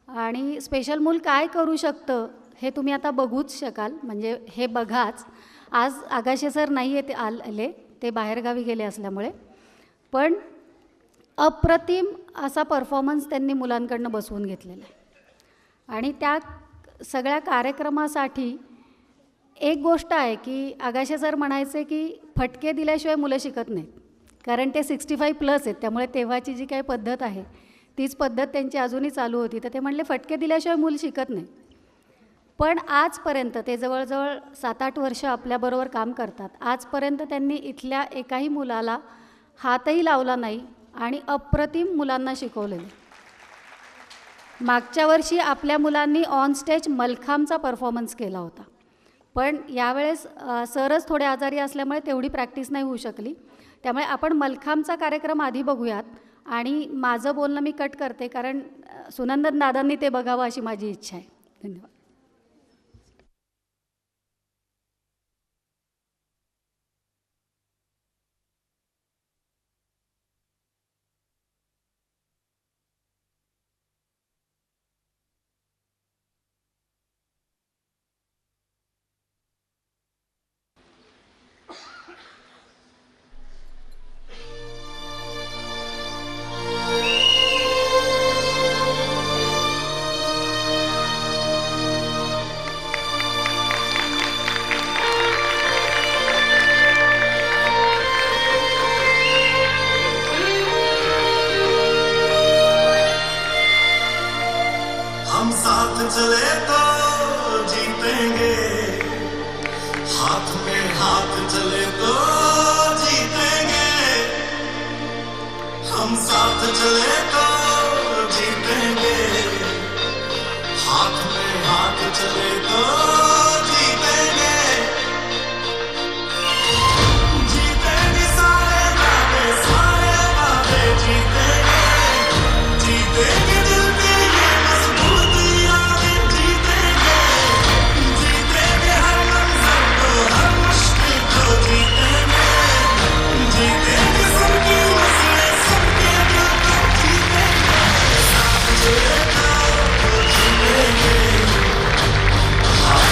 आणि स्पेशल मूल काय करू शकतं हे तुम्ही आता बघूच शकाल. म्हणजे हे बघाच. आज आगाशे सर नाही येते आले, ते बाहेरगावी गेले असल्यामुळे, पण अप्रतिम असा परफॉर्मन्स त्यांनी मुलांकडनं बसवून घेतलेला आहे. आणि त्या सगळ्या कार्यक्रमासाठी एक गोष्ट आहे की आगाशे सर म्हणायचे की फटके दिल्याशिवाय मुलं शिकत नाहीत. कारण ते 65+ आहेत, त्यामुळे तेव्हाची जी काही पद्धत आहे तीच पद्धत त्यांची अजूनही चालू होती. तर ते म्हणले फटके दिल्याशिवाय मूल शिकत नाही. पण आजपर्यंत ते जवळजवळ 7-8 वर्ष आपल्याबरोबर काम करतात. आजपर्यंत त्यांनी इथल्या एकाही मुलाला हातही लावला नाही आणि अप्रतिम मुलांना शिकवलेले. मागच्या वर्षी आपल्या मुलांनी ऑन स्टेज मलखांबचा परफॉर्मन्स केला होता, पण यावेळेस सरच थोडे आजारी असल्यामुळे तेवढी प्रॅक्टिस नाही होऊ शकली. त्यामुळे आपण मलखांबचा कार्यक्रम आधी बघूयात आणि माझं बोलणं मी कट करते, कारण सुनंदन दादांनी ते बघावं अशी माझी इच्छा आहे. धन्यवाद. हम साथ चले तो जीतेंगे, हाथ में हाथ चले तो जीतेंगे. हम साथ चले तो जीतेंगे, हाथ में हाथ चले तो जीतेंगे. जीतेंगे सारे वादे जीतेंगे, जीतेंगे दिल की ये मजबूती यादें जीतेंगे, जीतेंगे हर मंजर को हर मुश्किल को जीतेंगे, जीतेंगे सबकी मसले सबके दिल को जीतेंगे. साथ चले तो जीतेंगे, हाथ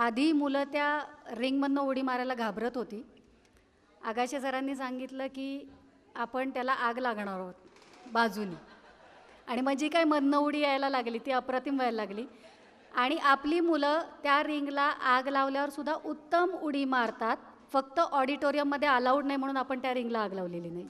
आधी मुलं त्या रिंगमधनं उडी मारायला घाबरत होती. आगाशे सरांनी सांगितलं की आपण त्याला आग लागणार आहोत बाजूने, आणि मग जी काही मधनं उडी यायला लागली ती अप्रतिम व्हायला लागली. आणि आपली मुलं त्या रिंगला आग लावल्यावर सुद्धा उत्तम उडी मारतात. फक्त ऑडिटोरियममध्ये अलाउड नाही म्हणून आपण त्या रिंगला आग लावलेली नाही.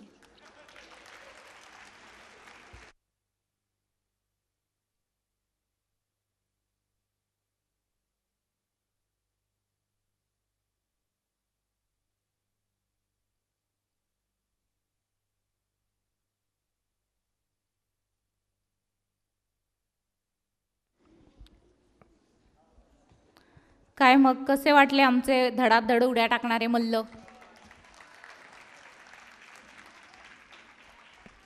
काय मग कसे वाटले आमचे धडाधड उड्या टाकणारे मल्ल?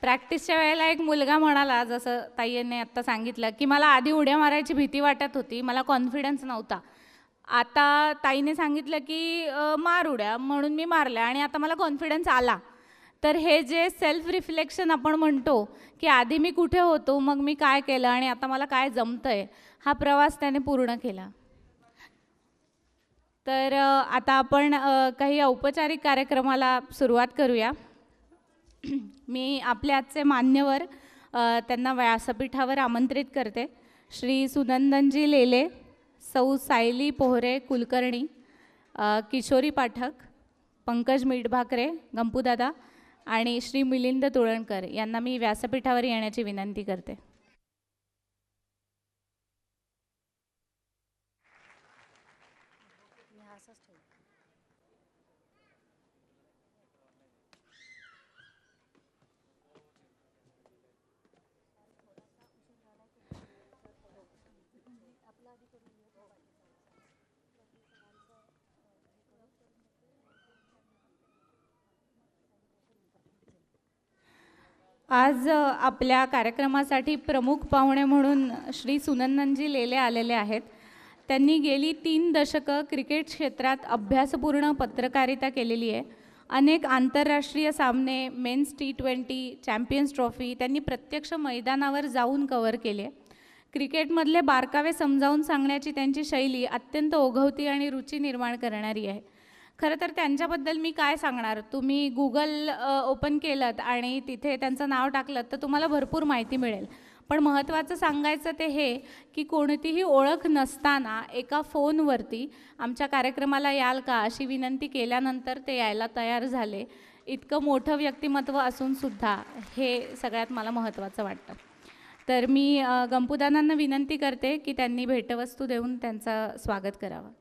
प्रॅक्टिसच्या वेळेला एक मुलगा म्हणाला, जसं ताईने आत्ता सांगितलं, की मला आधी उड्या मारायची भीती वाटत होती, मला कॉन्फिडन्स नव्हता. आता ताईने सांगितलं की मार उड्या, म्हणून मी मारल्या आणि आता मला कॉन्फिडन्स आला. तर हे जे सेल्फ रिफ्लेक्शन आपण म्हणतो की आधी मी कुठे होतो, मग मी काय केलं आणि आता मला काय जमतंय, हा प्रवास त्याने पूर्ण केला. तर आता आपण काही औपचारिक कार्यक्रमाला सुरुवात करूया. मी आपले आजचे मान्यवर त्यांना व्यासपीठावर आमंत्रित करते. श्री सुनंदनजी लेले, सौ सायली पोहरे कुलकर्णी, किशोरी पाठक, पंकज मिठभाकरे, गंपूदादा आणि श्री मिलिंद तुळणकर यांना मी व्यासपीठावर येण्याची विनंती करते. आज आपल्या कार्यक्रमासाठी प्रमुख पाहुणे म्हणून श्री सुनंदनजी लेले आलेले आहेत. त्यांनी गेली 3 दशकं क्रिकेट क्षेत्रात अभ्यासपूर्ण पत्रकारिता केलेली आहे. अनेक आंतरराष्ट्रीय सामने, मेन्स T20, चॅम्पियन्स ट्रॉफी त्यांनी प्रत्यक्ष मैदानावर जाऊन कव्हर केले. क्रिकेटमधले बारकावे समजावून सांगण्याची त्यांची शैली अत्यंत ओघवती आणि रुची निर्माण करणारी आहे. खरं तर त्यांच्याबद्दल मी काय सांगणार, तुम्ही गुगल ओपन केलं आणि तिथे त्यांचं नाव टाकलं तर तुम्हाला भरपूर माहिती मिळेल. पण महत्त्वाचं सांगायचं ते हे की कोणतीही ओळख नसताना एका फोनवरती आमच्या कार्यक्रमाला याल का अशी विनंती केल्यानंतर ते यायला तयार झाले. इतकं मोठं व्यक्तिमत्व असूनसुद्धा हे सगळ्यात मला महत्त्वाचं वाटतं. तर मी गंपूदादांना विनंती करते की त्यांनी भेटवस्तू देऊन त्यांचं स्वागत करावं.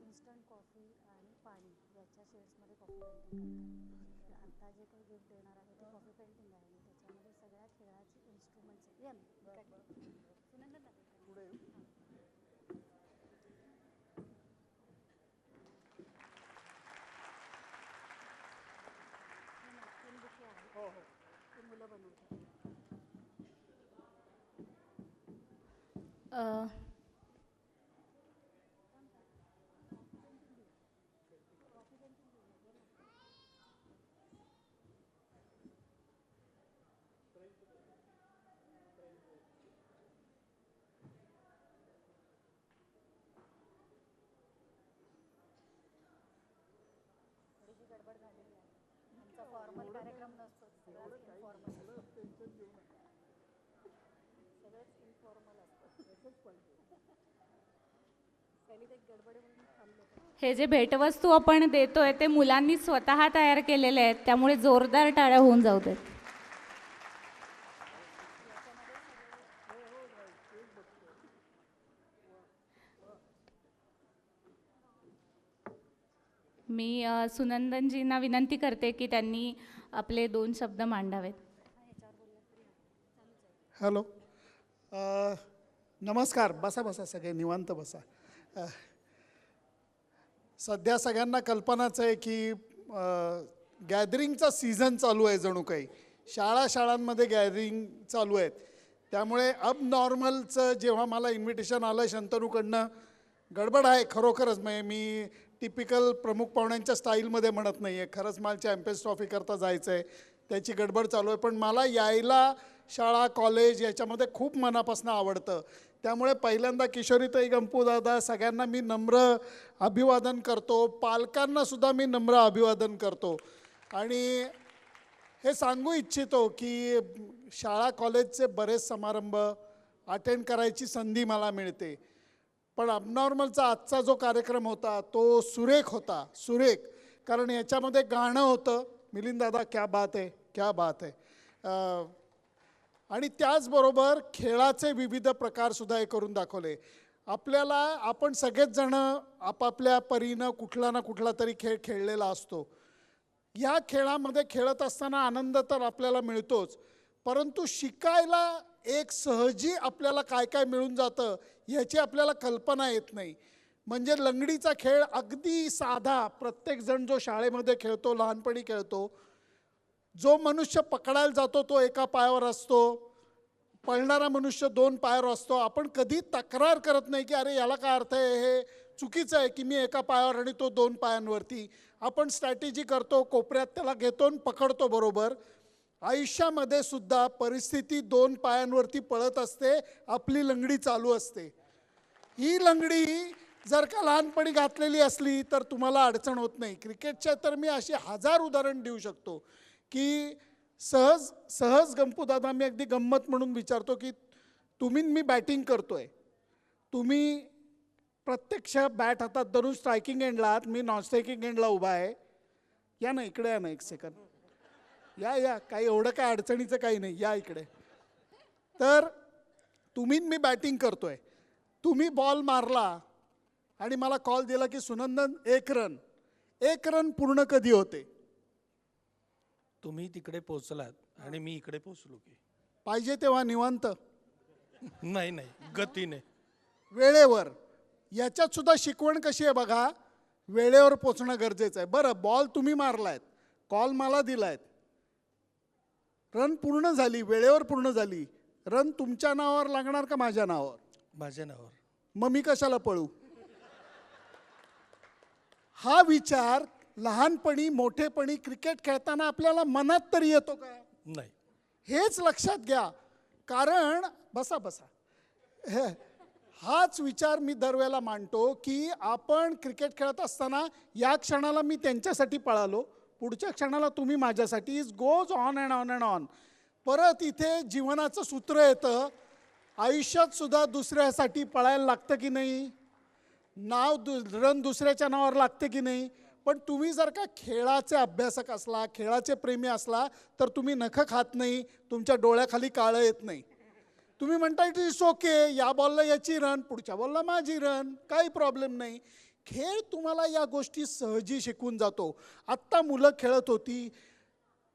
इन्स्टंट कॉफी आणि पाणी याच्या शेड्समध्ये कॉफी पेंटिंग करतात. आता जे काही गिफ्ट देणार आहे ते कॉफी पेंटिंग आहे आणि त्याच्यामध्ये सगळ्या खेळाचे इन्स्ट्रुमेंट्स सुनंदन पुढे मुलं बनवतात. गडबड झालेली आहे. आमचा फॉर्मल कार्यक्रम नसतो, सगळंच इन्फॉर्मल असतं. हे जे भेटवस्तू आपण देतोय ते मुलांनी स्वतः तयार केलेले आहेत, त्यामुळे जोरदार टाळ्या होऊन जाऊ देत. मी सुनंदनजींना विनंती करते की त्यांनी आपले 2 शब्द मांडावेत. हॅलो, नमस्कार. बसा बसा, सगळे निवांत बसा. सध्या सगळ्यांना कल्पनाच आहे की गॅदरिंगचा सीझन चालू आहे. जणू काही शाळांमध्ये गॅदरिंग चालू आहेत. त्यामुळे अबनॉर्मलचं जेव्हा मला इन्व्हिटेशन आलं शंतनूकडनं, गडबड आहे खरोखरच. म्हणजे मी टिपिकल प्रमुख पाहुण्यांच्या स्टाईलमध्ये म्हणत नाही आहे, खरंच मला चॅम्पियन्स ट्रॉफीकरता जायचं आहे, त्याची गडबड चालू आहे. पण मला यायला शाळा कॉलेज याच्यामध्ये खूप मनापासून आवडतं. त्यामुळे पहिल्यांदा किशोरीताई गंपूदादा सगळ्यांना मी नम्र अभिवादन करतो, पालकांनासुद्धा मी नम्र अभिवादन करतो. आणि हे सांगू इच्छितो की शाळा कॉलेजचे बरेच समारंभ अटेंड करायची संधी मला मिळते, पण अबनॉर्मलचा आजचा जो कार्यक्रम होता तो सुरेख होता, सुरेख. कारण याच्यामध्ये गाणं होतं, मिलिंद दादा क्या बात आहे, क्या बात आहे. आणि त्याचबरोबर खेळाचे विविध प्रकारसुद्धा हे करून दाखवले आपल्याला. आपण सगळेच जण आपापल्या परीनं कुठला ना कुठला तरी खेळ खेळलेला असतो. या खेळामध्ये खेळत असताना आनंद तर आपल्याला मिळतोच, परंतु शिकायला एक सहजी आपल्याला काय काय मिळून जातं ह्याची आपल्याला कल्पना येत नाही. म्हणजे लंगडीचा खेळ अगदी साधा, प्रत्येकजण जो शाळेमध्ये खेळतो, लहानपणी खेळतो. जो मनुष्य पकडायला जातो तो एका पायावर असतो, पळणारा मनुष्य 2 पायावर असतो. आपण कधी तक्रार करत नाही की अरे याला काय अर्थ आहे, हे चुकीचं आहे की मी एका पायावर आणि तो 2 पायांवरती. आपण स्ट्रॅटेजी करतो, कोपऱ्यात त्याला घेतो आणि पकडतो. बरोबर आयुष्यामध्ये सुद्धा परिस्थिती 2 पायांवरती पळत असते, आपली लंगडी चालू असते. ही लंगडी जर का लहानपणी घातलेली असली तर तुम्हाला अडचण होत नाही. क्रिकेटच्या तर मी अशी 1000 उदाहरण देऊ शकतो की सहज गंपूदादा मी अगदी गंमत म्हणून विचारतो की मी बॅटिंग करतोय, तुम्ही प्रत्यक्ष बॅट हातात धरून स्ट्रायकिंग एंडला आहात, मी नॉन स्ट्रायकिंग एंडला उभा आहे. या ना इकडे, या ना एक सेकंड, या काही एवढं काय अडचणीचं काही नाही, या इकडे. तर मी बॅटिंग करतोय, तुम्ही बॉल मारला आणि मला कॉल दिला की सुनंदन 1 रन. 1 रन पूर्ण कधी होते? तुम्ही तिकडे पोहोचलात आणि मी इकडे पोहोचलो की पाहिजे तेव्हा निवांत? नाही, गतीने, वेळेवर. याच्यात सुद्धा शिकवण कशी आहे बघा, वेळेवर पोचणं गरजेचं आहे. बरं, बॉल तुम्ही मारलायत, कॉल मला दिलायत, रन पूर्ण झाली, वेळेवर पूर्ण झाली. रन तुमच्या नावावर लागणार का माझ्या नावावर? माझ्या नावावर. मग मी कशाला पळू? हा विचार लहानपणी मोठेपणी क्रिकेट खेळताना आपल्याला मनात तरी येतो का? नाही. हेच लक्षात घ्या. कारण बसा हाच विचार मी दरवेळेला मांडतो की आपण क्रिकेट खेळत असताना या क्षणाला मी त्यांच्यासाठी पळालो, पुढच्या क्षणाला तुम्ही माझ्यासाठी. Is goes on and on and on. परत इथे जीवनाचं सूत्र येतं, आयुष्यात सुद्धा दुसऱ्यासाठी पळायला लागतं की नाही, रन दुसऱ्याच्या नावावर लागते की नाही. पण तुम्ही जर का खेळाचे अभ्यासक असला, खेळाचे प्रेमी असला तर तुम्ही नखं खात नाही, तुमच्या डोळ्याखाली काळं येत नाही. तुम्ही म्हणता इट इज ओके, या बॉलला याची रन, पुढच्या बॉलला माझी रन, काही प्रॉब्लेम नाही. खेळ तुम्हाला या गोष्टी सहजी शिकून जातो. आत्ता मुलं खेळत होती,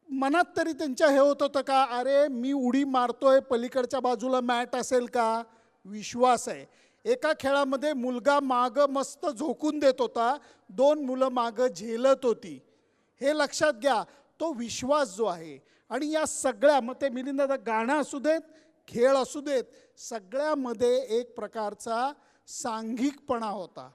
मनात तरी त्यांच्या हे होत होतं का, अरे मी उडी मारतोय, पलीकडच्या बाजूला मॅट असेल का? विश्वास आहे. एका खेळामध्ये मुलगा मागं मस्त झोकून देत होता, 2 मुलं मागं झेलत होती. हे लक्षात घ्या, तो विश्वास जो आहे. आणि या सगळ्या, मग ते मिलिंदादा गाणं असू देत, खेळ असू देत, सगळ्यामध्ये एक प्रकारचा सांघिकपणा होता.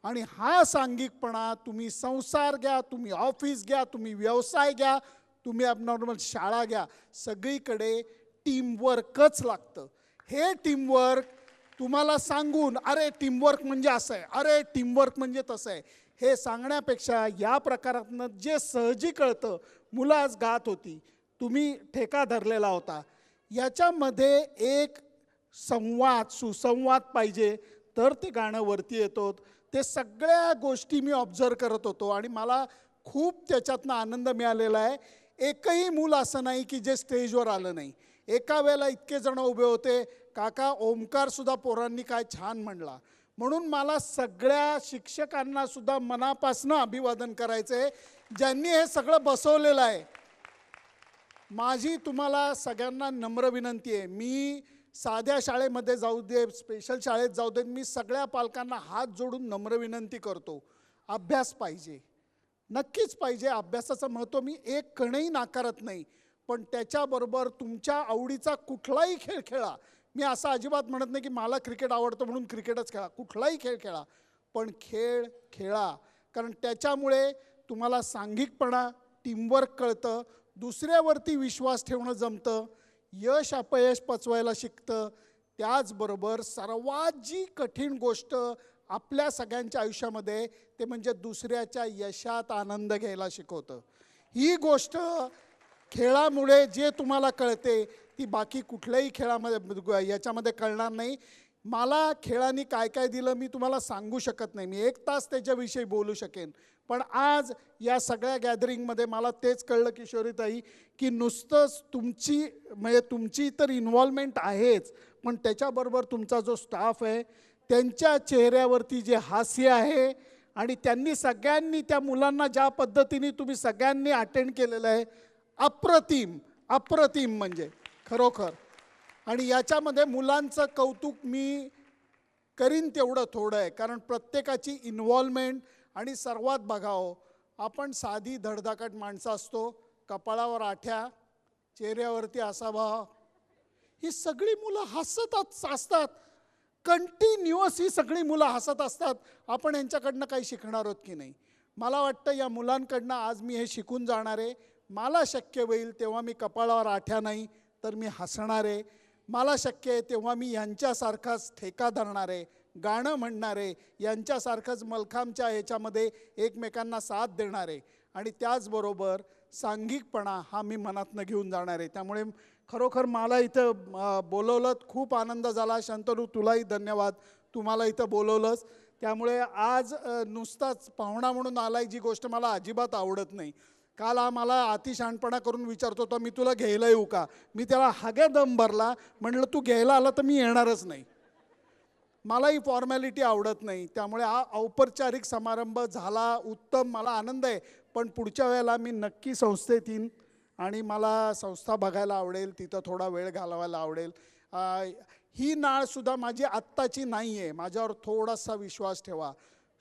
आणि हा सांघिकपणा तुम्ही संसार घ्या, तुम्ही ऑफिस घ्या, तुम्ही व्यवसाय घ्या, तुम्ही अबनॉर्मल शाळा घ्या, सगळीकडे टीमवर्कच लागतं. हे टीमवर्क तुम्हाला सांगून अरे टीमवर्क म्हणजे असं आहे, अरे टीमवर्क म्हणजे तसं आहे, हे सांगण्यापेक्षा या प्रकारातनं जे सहजी कळतं. मुलं आज गात होती, तुम्ही ठेका धरलेला होता. याच्यामध्ये एक सुसंवाद पाहिजे तर ते गाणं वरती येतो. ते सगळ्या गोष्टी मी ऑब्झर्व करत होतो आणि मला खूप त्याच्यातनं आनंद मिळालेला आहे. एकही मूल असं नाही की जे स्टेजवर आलं नाही. एका वेळेला इतके जण उभे होते. काका ओमकार सुद्धा पोरांनी काय छान म्हणला. म्हणून मला सगळ्या शिक्षकांना सुद्धा मनापासून अभिवादन करायचं आहे ज्यांनी हे सगळं बसवलेलं आहे. माझी तुम्हाला सगळ्यांना नम्र विनंती आहे, मी साध्या शाळेमध्ये जाऊ दे, स्पेशल शाळेत जाऊ दे, मी सगळ्या पालकांना हात जोडून नम्र विनंती करतो, अभ्यास पाहिजे, नक्कीच पाहिजे. अभ्यासाचं महत्त्व मी एक कणही नाकारत नाही, पण त्याच्याबरोबर तुमच्या आवडीचा कुठलाही खेळ खेळा. मी असं अजिबात म्हणत नाही की मला क्रिकेट आवडतं म्हणून क्रिकेटच खेळा. कुठलाही खेळ खेळा, पण खेळ खेळा. कारण त्याच्यामुळे तुम्हाला सांघिकपणा, टीमवर्क कळतं, दुसऱ्यावरती विश्वास ठेवणं जमतं, यश अपयश पचवायला शिकतं. त्याचबरोबर सर्वात जी कठीण गोष्ट आपल्या सगळ्यांच्या आयुष्यामध्ये ते म्हणजे दुसऱ्याच्या यशात आनंद घ्यायला शिकवतं. ही गोष्ट खेळामुळे जे तुम्हाला कळते ती बाकी कुठल्याही खेळामध्ये याच्यामध्ये कळणार नाही. मला खेळाने काय काय दिलं मी तुम्हाला सांगू शकत नाही. मी 1 तास त्याच्याविषयी बोलू शकेन. पण आज या सगळ्या गॅदरिंगमध्ये मला तेच कळलं किशोरीताई की नुसतंच तुमची तर इन्व्हॉल्वमेंट आहेच, पण त्याच्याबरोबर तुमचा जो स्टाफ आहे त्यांच्या चेहऱ्यावरती जे हास्य आहे आणि त्यांनी सगळ्यांनी त्या मुलांना ज्या पद्धतीने तुम्ही सगळ्यांनी अटेंड केलेलं आहे, अप्रतिम अप्रतिम म्हणजे खरोखर. आणि याच्यामध्ये मुलांचं कौतुक मी करीन तेवढं थोडं आहे, कारण प्रत्येकाची इन्व्हॉल्वमेंट. आणि सर्वात बघावं, आपण साधी धडधाकट माणसं असतो, कपाळावर आठ्या, चेहऱ्यावरती असावा. ही सगळी मुलं हसत असतात, कंटिन्युअस ही सगळी मुलं हसत असतात. आपण यांच्याकडनं काही शिकणार आहोत की नाही? मला वाटतं या मुलांकडनं आज मी हे शिकून जाणार आहे. मला शक्य होईल तेव्हा मी कपाळावर आठ्या नाही तर मी हसणार आहे. मला शक्य आहे तेव्हा मी यांच्यासारखाच ठेका धरणार आहे, गाणं म्हणणार आहे, यांच्यासारखंच मलखांबच्या ह्याच्यामध्ये एकमेकांना साथ देणार आहे. आणि त्याचबरोबर सांघिकपणा हा मी मनातनं घेऊन जाणार आहे. त्यामुळे खरोखर मला इथं बोलवलं, खूप आनंद झाला. शंतनू तुलाही धन्यवाद, तुम्हाला इथं बोलवलंच. त्यामुळे आज नुसताच पाहुणा म्हणून आलाय, जी गोष्ट मला अजिबात आवडत नाही. काल मला अतिशहाणपणा करून विचारतो होता मी तुला घ्यायला येऊ का? मी त्याला हाग्या दम भरला, म्हणलं तू घ्यायला आला तर मी येणारच नाही. मला ही फॉर्मॅलिटी आवडत नाही. त्यामुळे हा औपचारिक समारंभ झाला, उत्तम, मला आनंद आहे. पण पुढच्या वेळेला मी नक्की संस्थेत येईन आणि मला संस्था बघायला आवडेल, तिथं थोडा वेळ घालवायला आवडेल. ही नाळसुद्धा माझी आत्ताची नाही आहे, माझ्यावर थोडासा विश्वास ठेवा.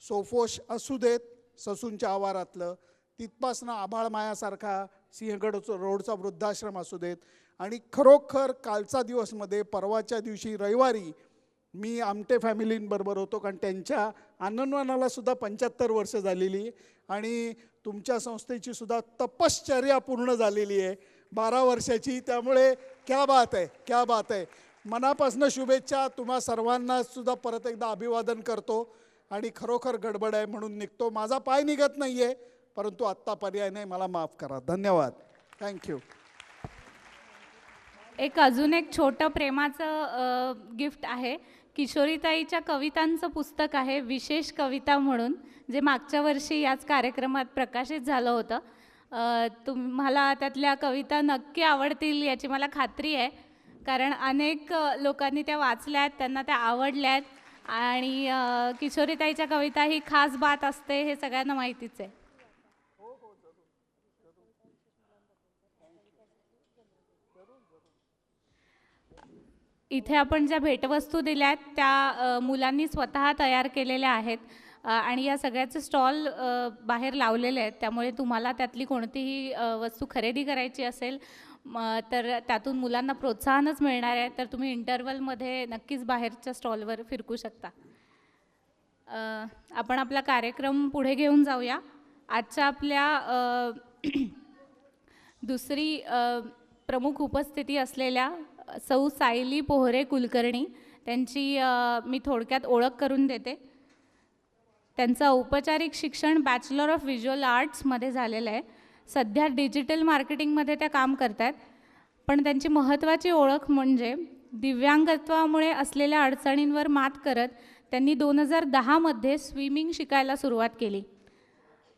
सोफोश असू देत ससूनच्या आवारातलं, तिथपासनं आभाळमायासारखा सिंहगड रोडचा वृद्धाश्रम असू देत. आणि खरोखर कालचा दिवसमध्ये परवाच्या दिवशी रविवारी मी आमटे फॅमिलींबरोबर होतो, कारण त्यांच्या आनंदवनालासुद्धा 75 वर्ष झालेली आणि तुमच्या संस्थेची सुद्धा तपश्चर्या पूर्ण झालेली आहे 12 वर्षाची. त्यामुळे क्या बात आहे, क्या बात आहे. मनापासून शुभेच्छा. तुम्हा सर्वांना सुद्धा परत एकदा अभिवादन करतो आणि खरोखर गडबड आहे म्हणून निघतो. माझा पाय निघत नाही आहे, परंतु आत्ता पर्याय नाही, मला माफ करा. धन्यवाद, थँक्यू. अजून एक छोटं प्रेमाचं गिफ्ट आहे. किशोरीताईच्या कवितांचं पुस्तक आहे, विशेष कविता म्हणून, जे मागच्या वर्षी याच कार्यक्रमात प्रकाशित झालं होतं. तुम्हाला त्यातल्या कविता नक्की आवडतील याची मला खात्री आहे, कारण अनेक लोकांनी त्या वाचल्या आहेत, त्यांना त्या आवडल्या आहेत. आणि किशोरीताईच्या कविता ही खास बात असते, हे सगळ्यांना माहितीच आहे. इथे आपण ज्या भेटवस्तू दिल्या आहेत त्या मुलांनी स्वतः तयार केलेल्या आहेत आणि या सगळ्याचे स्टॉल बाहेर लावलेले आहेत. त्यामुळे तुम्हाला त्यातली कोणतीही वस्तू खरेदी करायची असेल तर त्यातून मुलांना प्रोत्साहनच मिळणार आहे. तर तुम्ही इंटरवलमध्ये नक्कीच बाहेरच्या स्टॉलवर फिरकू शकता. आपण आपला कार्यक्रम पुढे घेऊन जाऊया. आजच्या आपल्या दुसरी प्रमुख उपस्थिती असलेल्या सौ सायली पोहरे कुलकर्णी, त्यांची मी थोडक्यात ओळख करून देते. त्यांचं औपचारिक शिक्षण बॅचलर ऑफ व्हिज्युअल आर्ट्समध्ये झालेलं आहे. सध्या डिजिटल मार्केटिंगमध्ये त्या काम करत आहेत. पण त्यांची महत्त्वाची ओळख म्हणजे दिव्यांगत्वामुळे असलेल्या अडचणींवर मात करत त्यांनी 2010मध्ये स्विमिंग शिकायला सुरुवात केली.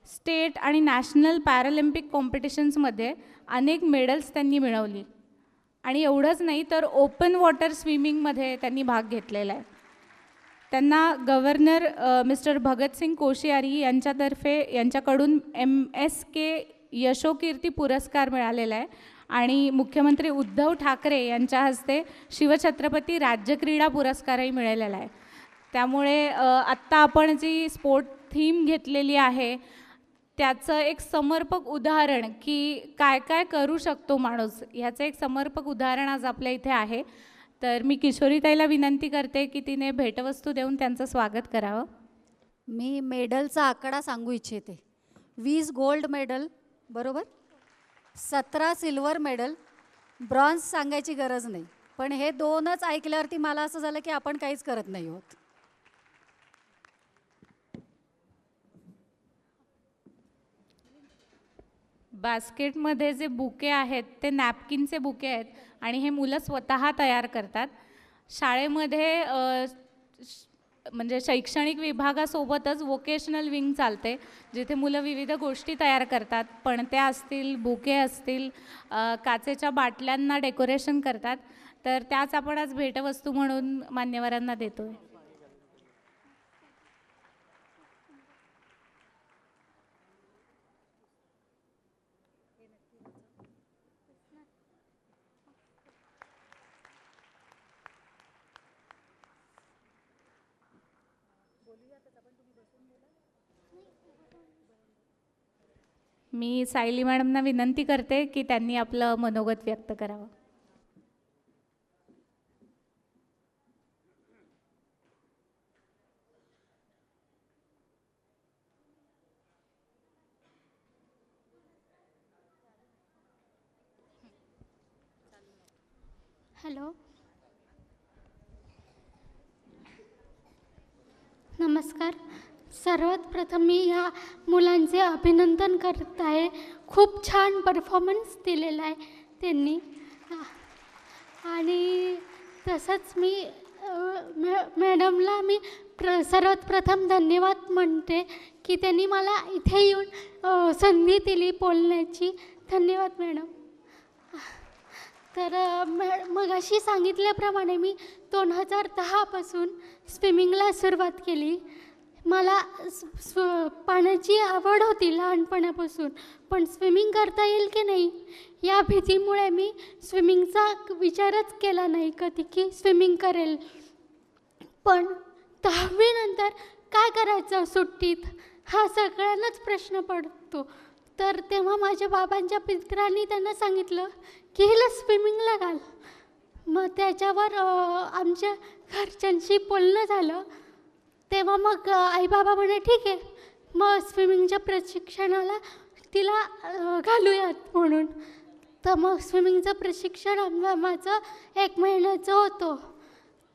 स्टेट आणि नॅशनल पॅरालिम्पिक कॉम्पिटिशन्समध्ये अनेक मेडल्स त्यांनी मिळवली. आणि एवढंच नाही तर ओपन वॉटर स्विमिंगमध्ये त्यांनी भाग घेतलेला आहे. त्यांना गव्हर्नर मिस्टर भगतसिंग कोश्यारी यांच्याकडून MSK यशोकीर्ती पुरस्कार मिळालेला आहे आणि मुख्यमंत्री उद्धव ठाकरे यांच्या हस्ते शिवछत्रपती राज्य क्रीडा पुरस्कारही मिळालेला आहे. त्यामुळे आत्ता आपण जी स्पोर्ट थीम घेतलेली आहे त्याचं एक समर्पक उदाहरण की काय काय करू शकतो माणूस, ह्याचं एक समर्पक उदाहरण आज आपल्या इथे आहे. तर मी किशोरीताईला विनंती करते की तिने भेटवस्तू देऊन त्यांचं स्वागत करावं. मी मेडलचा आकडा सांगू इच्छिते. 20 गोल्ड मेडल, बरोबर, 17 सिल्वर मेडल, ब्रॉन्झ सांगायची गरज नाही, पण हे 2च ऐकल्यावरती मला असं झालं की आपण काहीच करत नाही आहोत. बास्केटमध्ये जे बुके आहेत ते नॅपकिनचे बुके आहेत आणि हे मुलं स्वतः तयार करतात. शाळेमध्ये म्हणजे शैक्षणिक विभागासोबतच वोकेशनल विंग चालते, जिथे मुलं विविध गोष्टी तयार करतात. पणत्या असतील, बुके असतील, काचेच्या बाटल्यांना डेकोरेशन करतात. तर त्याच आपण आज भेटवस्तू म्हणून मान्यवरांना देतोय. मी सायली मॅडमना विनंती करते की त्यांनी आपलं मनोगत व्यक्त करावं. हॅलो, नमस्कार. सर्वात प्रथम मी ह्या मुलांचे अभिनंदन करत आहे. खूप छान परफॉर्मन्स दिलेला आहे त्यांनी. आणि तसंच मी मॅडमला मी सर्वात प्रथम धन्यवाद म्हणते की त्यांनी मला इथे येऊन संधी दिली बोलण्याची. धन्यवाद मॅडम. तर मगाशी सांगितल्याप्रमाणे मी 2010पासून स्विमिंगला सुरुवात केली. मला पाण्याची आवड होती लहानपणापासून, पण स्विमिंग करता येईल की नाही या भीतीमुळे मी स्विमिंगचा विचारच केला नाही कधी की स्विमिंग करेल. पण 10वी नंतर काय करायचं सुट्टीत हा सगळ्यांनाच प्रश्न पडतो. तर तेव्हा माझ्या बाबांच्या मित्रांनी त्यांना सांगितलं की हिला स्विमिंगला घाल. मग त्याच्यावर आमच्या घरच्यांशी बोलणं झालं. तेव्हा मग आईबाबा म्हणे ठीक आहे, मग स्विमिंगच्या प्रशिक्षणाला तिला घालूयात म्हणून. तर मग स्विमिंगचं प्रशिक्षण माझं 1 महिन्याचं होतं.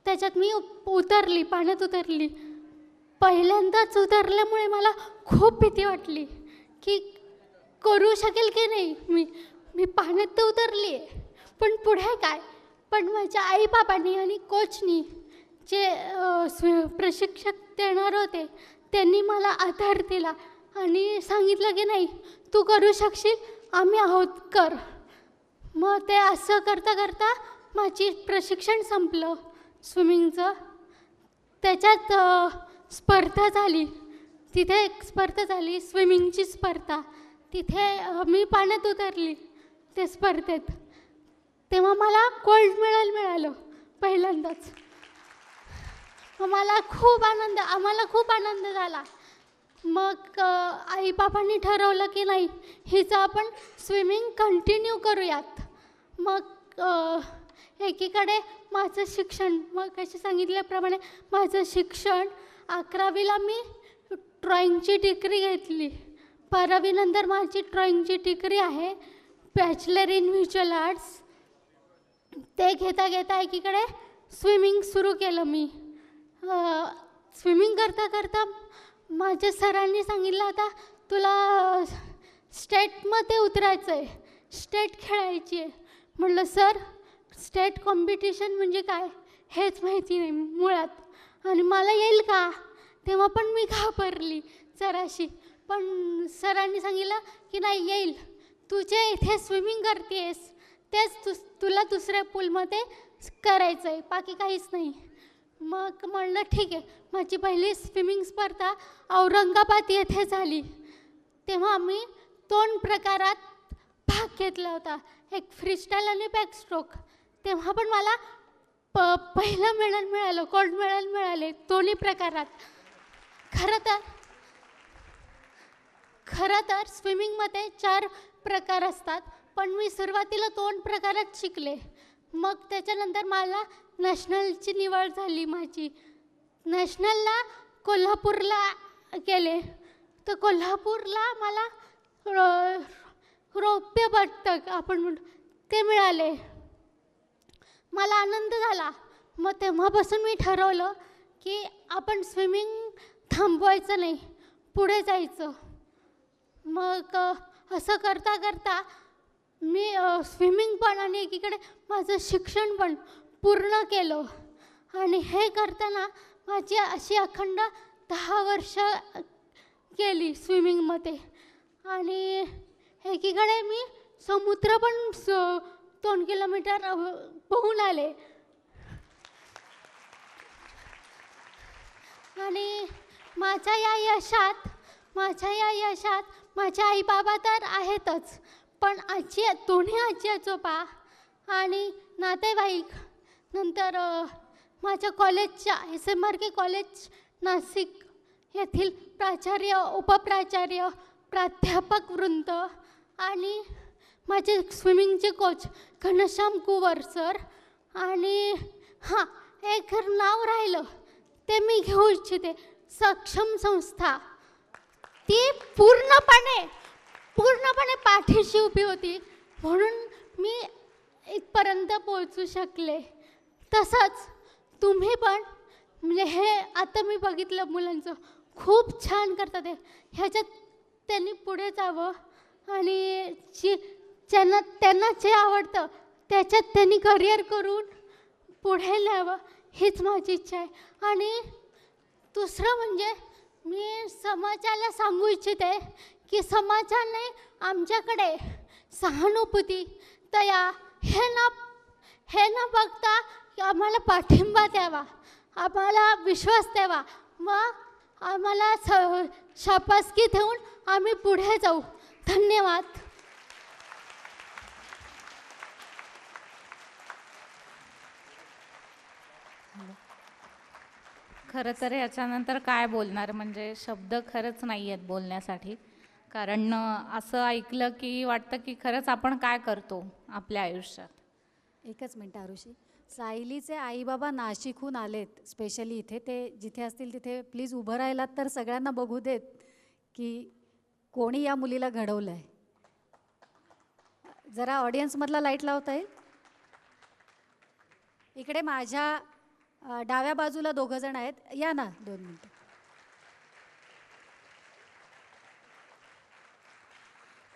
त्याच्यात मी पाण्यात उतरली. पहिल्यांदाच उतरल्यामुळे मला खूप भीती वाटली की करू शकेल की नाही. मी पाण्यात तर उतरली आहे, पण पुढे काय. पण माझ्या आईबाबांनी आणि कोचनी जे प्रशिक्षक देणार होते त्यांनी मला आधार दिला आणि सांगितलं की नाही तू करू शकशील, आम्ही आहोत, कर. मग ते असं करता करता माझी प्रशिक्षण संपलं स्विमिंगचं. त्याच्यात स्पर्धा झाली. तिथे एक स्पर्धा झाली स्विमिंगची स्पर्धा. तिथे मी पाण्यात उतरली त्या स्पर्धेत. तेव्हा मला गोल्ड मेडल मिळालं पहिल्यांदाच. आम्हाला खूप आनंद झाला. मग आईबाबांनी ठरवलं की नाही हिचं आपण स्विमिंग कंटिन्यू करूयात. मग एकीकडे माझं शिक्षण, मग कशी सांगितल्याप्रमाणे माझं शिक्षण 11वीला मी ड्रॉइंगची डिग्री घेतली. 12वीनंतर माझी ड्रॉइंगची डिग्री आहे बॅचलर इन व्हिज्युअल आर्ट्स. ते घेता घेता एकीकडे स्विमिंग सुरू केलं मी. स्विमिंग करता करता माझ्या सरांनी सांगितलं आता तुला स्टेटमध्ये उतरायचं आहे, स्टेट खेळायची आहे. म्हटलं सर स्टेट कॉम्पिटिशन म्हणजे काय हेच माहिती नाही मुळात, आणि मला येईल का. तेव्हा पण मी घाबरली जराशी. पण सरांनी सांगितलं की नाही येईल, तुझे इथे स्विमिंग करतेस तेच तुला दुसऱ्या पूलमध्ये करायचं आहे, बाकी काहीच नाही. मग म्हणलं ठीक आहे. माझी पहिली स्विमिंग स्पर्धा औरंगाबाद येथे झाली. तेव्हा आम्ही 2 प्रकारात भाग घेतला होता, एक फ्रीस्टाईल आणि बॅकस्ट्रोक. तेव्हा पण मला पहिलं मेडल मिळालं, गोल्ड मेडल मिळाले दोन्ही प्रकारात. खरं तर खरं तर स्विमिंगमध्ये 4 प्रकार असतात, पण मी सुरुवातीला 2 प्रकारच शिकले. मग त्याच्यानंतर मला नॅशनलची निवड झाली माझी. नॅशनलला कोल्हापूरला गेले, तर कोल्हापूरला मला रौप्य पदक आपण म्हणतो ते मिळाले. मला आनंद झाला. मग तेव्हापासून मी ठरवलं की आपण स्विमिंग थांबवायचं नाही, पुढे जायचं. मग असं करता करता मी स्विमिंग पण आणि एकीकडे माझं शिक्षण पण पूर्ण केलं. आणि हे करताना माझी अशी अखंड 10 वर्ष गेली स्विमिंगमध्ये. आणि एकीकडे मी समुद्र पण 2 किलोमीटर पोहून आले. आणि माझ्या या यशात माझे आई बाबा तर आहेतच, पण दोन्ही आजी आजोबा आणि नातेवाईक, नंतर माझ्या कॉलेजच्या SMRK कॉलेज नाशिक येथील प्राचार्य, उपप्राचार्य, प्राध्यापक वृंद आणि माझे स्विमिंगचे कोच घनश्याम कुवर सर. आणि हां, एक नाव राहिलं ते मी घेऊ इच्छिते, सक्षम संस्था. ती पूर्णपणे पाठीशी उभी होती, म्हणून मी इथपर्यंत पोहोचू शकले. तसंच तुम्ही पण, म्हणजे हे आता मी बघितलं मुलांचं खूप छान करतात. ह्याच्यात त्यांनी पुढे जावं आणि त्यांना जे आवडतं त्याच्यात त्यांनी करिअर करून पुढे न्यावं, हीच माझी इच्छा आहे. आणि दुसरं म्हणजे मी समाजाला सांगू इच्छिते की समाजाने आमच्याकडे सहानुभूती, दया हे न बघता आम्हाला पाठिंबा द्यावा, आम्हाला विश्वास द्यावा, मग आम्हाला शाबासकी देऊन आम्ही पुढे जाऊ. धन्यवाद. खरं तर याच्यानंतर काय बोलणार, म्हणजे शब्द खरंच नाही आहेत बोलण्यासाठी. कारण असं ऐकलं की वाटतं की खरंच आपण काय करतो आपल्या आयुष्यात. एकच मिनटं आरुषी. सायलीचे आईबाबा नाशिकहून आलेत स्पेशली इथे. ते जिथे असतील तिथे प्लीज उभं राहिलात तर सगळ्यांना बघू देत की कोणी या मुलीला घडवलं आहे. जरा ऑडियन्समधला लाईट लावता येईल. इकडे माझ्या डाव्या बाजूला 2 जण आहेत, या ना 2 मिनटं.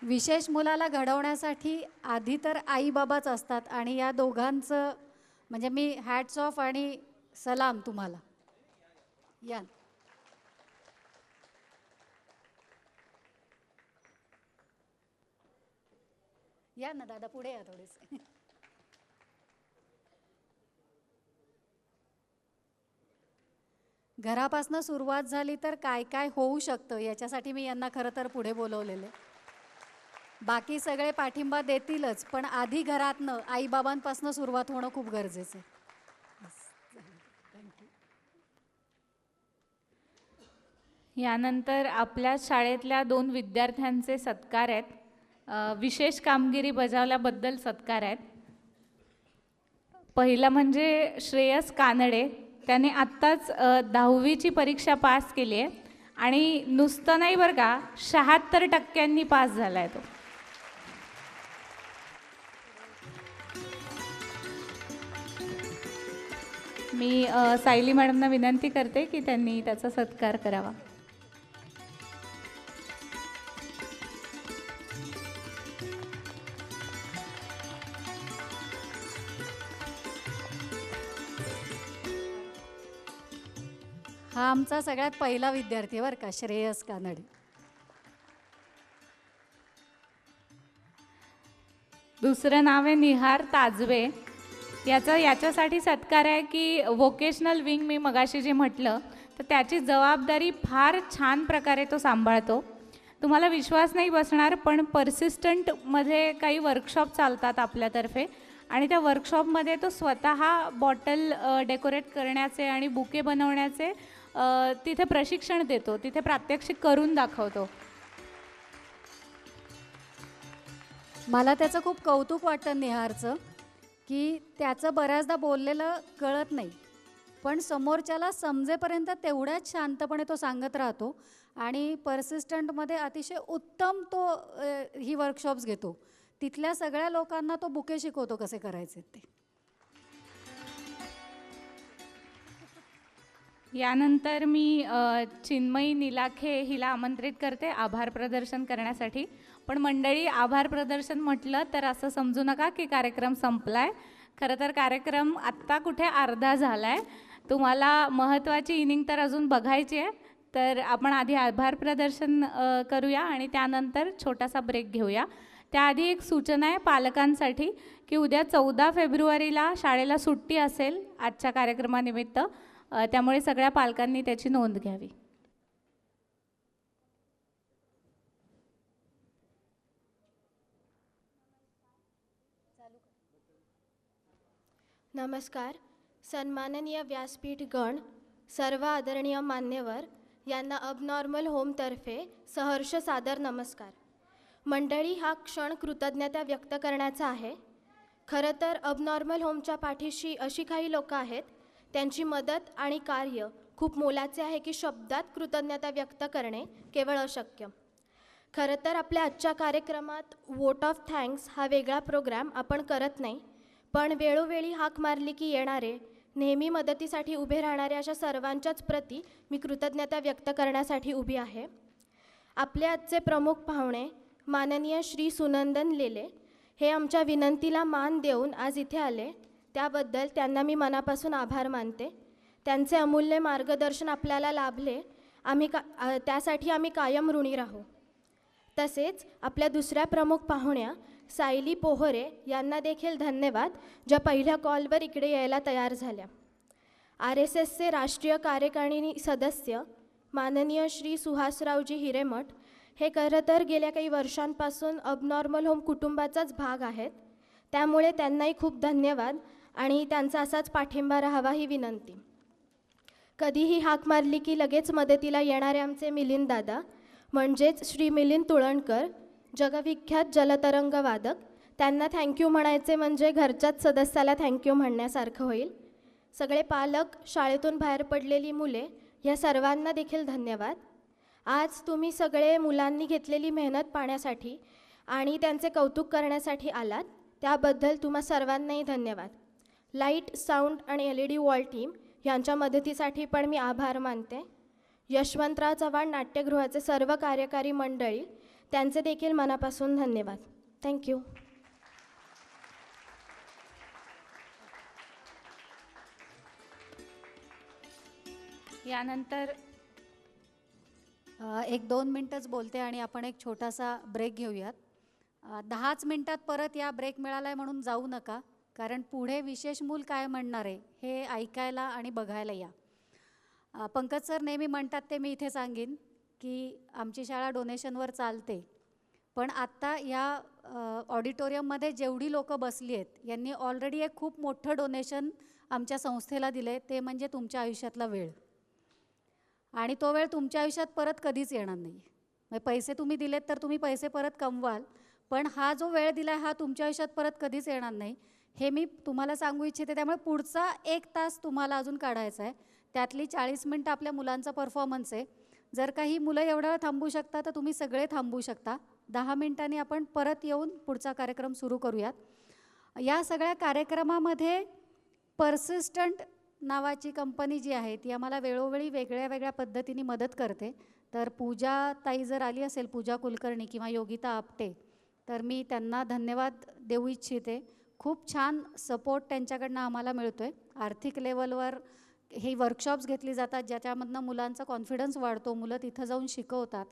विशेष मुलाला घडवण्यासाठी आधी तर आईबाबाच असतात आणि या दोघांचं म्हणजे मी हॅट्स ऑफ आणि सलाम तुम्हाला. या या ना दादा, पुढे या थोडेसे. घरापासून सुरुवात झाली तर काय काय होऊ शकतं याच्यासाठी मी यांना खरं तर पुढे बोलवलेलं आहे. बाकी सगळे पाठिंबा देतीलच, पण आधी घरातनं आईबाबांपासून सुरुवात होणं खूप गरजेचं आहे. यानंतर आपल्या शाळेतल्या 2 विद्यार्थ्यांचे सत्कार आहेत. विशेष कामगिरी बजावल्याबद्दल सत्कार आहेत. पहिलं म्हणजे श्रेयस कानडे. त्याने आत्ताच 10वीची परीक्षा पास केली आहे आणि नुसतं नाही बरं का, 76% पास झाला आहे तो. मी सायली मॅडमना विनंती करते की त्यांनी त्याचा सत्कार करावा. हा आमचा सगळ्यात पहिला विद्यार्थी बरं का, श्रेयस कानडे. दुसरं नाव आहे निहार ताजवे. याच्यासाठी सत्कार आहे की व्होकेशनल विंग मी मगाशी जे म्हटलं तर त्याची जबाबदारी फार छान प्रकारे तो सांभाळतो. तुम्हाला विश्वास नाही बसणार, पण पर्सिस्टंटमध्ये काही वर्कशॉप चालतात आपल्यातर्फे आणि त्या वर्कशॉपमध्ये तो स्वतः बॉटल डेकोरेट करण्याचे आणि बुके बनवण्याचे तिथे प्रशिक्षण देतो, तिथे प्रात्यक्षिक करून दाखवतो. मला त्याचं खूप कौतुक वाटतं निहारचं, की त्याचं बऱ्याचदा बोललेलं कळत नाही, पण समोरच्याला समजेपर्यंत तेवढ्याच शांतपणे तो सांगत राहतो आणि परसिस्टंटमध्ये अतिशय उत्तम तो ही वर्कशॉप्स घेतो. तिथल्या सगळ्या लोकांना तो बुके शिकवतो कसे करायचे ते. यानंतर मी चिन्मयी निलाखे हिला आमंत्रित करते आभार प्रदर्शन करण्यासाठी. पण मंडळी, आभार प्रदर्शन म्हटलं तर असं समजू नका की कार्यक्रम संपलाय. खरं तर कार्यक्रम आत्ता कुठे अर्धा झालाय. तुम्हाला महत्त्वाची इनिंग तर अजून बघायची आहे. तर आपण आधी आभार प्रदर्शन करूया आणि त्यानंतर छोटासा ब्रेक घेऊया. त्याआधी एक सूचना आहे पालकांसाठी की उद्या 14 फेब्रुवारीला शाळेला सुट्टी असेल आजच्या कार्यक्रमानिमित्त. त्यामुळे सगळ्या पालकांनी त्याची नोंद घ्यावी. नमस्कार. सन्माननीय व्यासपीठ गण, सर्व आदरणीय मान्यवर यांना अबनॉर्मल होमतर्फे सहर्ष सादर नमस्कार. मंडळी, हा क्षण कृतज्ञता व्यक्त करण्याचा आहे. खरं तर अबनॉर्मल होमच्या पाठीशी अशी काही लोकं आहेत, त्यांची मदत आणि कार्य खूप मोलाचे आहे की शब्दात कृतज्ञता व्यक्त करणे केवळ अशक्य. खरं तर आपल्या आजच्या कार्यक्रमात वोट ऑफ थँक्स हा वेगळा प्रोग्राम आपण करत नाही, पण वेळोवेळी हाक मारली की येणारे, नेहमी मदतीसाठी उभे राहणारे अशा सर्वांच्याच प्रती मी कृतज्ञता व्यक्त करण्यासाठी उभी आहे. आपले आजचे प्रमुख पाहुणे माननीय श्री सुनंदन लेले हे आमच्या विनंतीला मान देऊन आज इथे आले, त्याबद्दल त्यांना मी मनापासून आभार मानते. त्यांचे अमूल्य मार्गदर्शन आपल्याला लाभले, त्यासाठी आम्ही कायम ऋणी राहू. तसेच आपल्या दुसऱ्या प्रमुख पाहुण्या सायली पोहरे यांना देखील धन्यवाद, ज्या पहिल्या कॉलवर इकडे यायला तयार झाल्या. RSSचे राष्ट्रीय कार्यकारिणी सदस्य माननीय श्री सुहासरावजी हिरेमठ हे खरं तर गेल्या काही वर्षांपासून अबनॉर्मल होम कुटुंबाचाच भाग आहेत, त्यामुळे त्यांनाही खूप धन्यवाद आणि त्यांचा असाच पाठिंबा राहावा ही विनंती. कधीही हाक मारली की लगेच मदतीला येणारे आमचे मिलिंद दादा म्हणजेच श्री मिलिंद तुळणकर, जगविख्यात जलतरंग वादक, त्यांना थँक्यू म्हणायचे म्हणजे घरच्याच सदस्याला थँक्यू म्हणण्यासारखं होईल. सगळे पालक, शाळेतून बाहेर पडलेली मुले, या सर्वांना देखील धन्यवाद. आज तुम्ही सगळे मुलांनी घेतलेली मेहनत पाहण्यासाठी आणि त्यांचे कौतुक करण्यासाठी आलात, त्याबद्दल तुम्हा सर्वांनाही धन्यवाद. लाईट, साऊंड आणि LED वॉल टीम यांच्या मदतीसाठी पण मी आभार मानते. यशवंतराव चव्हाण नाट्यगृहाचे सर्व कार्यकारी मंडळी, त्यांचे देखील मनापासून धन्यवाद. थँक्यू. यानंतर 1-2 मिनटंच बोलते आणि आपण एक छोटासा ब्रेक घेऊयात. 10च मिनटात परत या ब्रेक मिळाला आहे म्हणून जाऊ नका, कारण पुढे विशेष मूल काय म्हणणार आहे हे ऐकायला आणि बघायला या. पंकज सर नेहमी म्हणतात ते मी इथे सांगेन की आमची शाळा डोनेशनवर चालते, पण आत्ता या ऑडिटोरियममध्ये जेवढी लोकं बसली आहेत यांनी ऑलरेडी एक खूप मोठं डोनेशन आमच्या संस्थेला दिले, ते म्हणजे तुमच्या आयुष्यातला वेळ. आणि तो वेळ तुमच्या आयुष्यात परत कधीच येणार नाही. म्हणजे पैसे तुम्ही दिलेत तर तुम्ही पैसे परत कमवाल, पण हा जो वेळ दिला हा तुमच्या आयुष्यात परत कधीच येणार नाही, हे मी तुम्हाला सांगू इच्छिते. त्यामुळे पुढचा 1 तास तुम्हाला अजून काढायचा आहे. त्यातली 40 मिनटं आपल्या मुलांचा परफॉर्मन्स आहे. जर काही मुलं एवढा वेळ थांबू शकता तर तुम्ही सगळे थांबू शकता. 10 मिनटांनी आपण परत येऊन पुढचा कार्यक्रम सुरू करूयात. या सगळ्या कार्यक्रमामध्ये परसिस्टंट नावाची कंपनी जी आहे ती आम्हाला वेळोवेळी वेगळ्या वेगळ्या पद्धतीने मदत करते. तर पूजा ताई जर आली असेल, पूजा कुलकर्णी किंवा योगिता आपटे, तर मी त्यांना धन्यवाद देऊ इच्छिते. खूप छान सपोर्ट त्यांच्याकडनं आम्हाला मिळतो आहे. आर्थिक लेवलवर हे वर्कशॉप्स घेतली जातात ज्याच्यामधनं मुलांचा कॉन्फिडन्स वाढतो, मुलं तिथं जाऊन शिकवतात.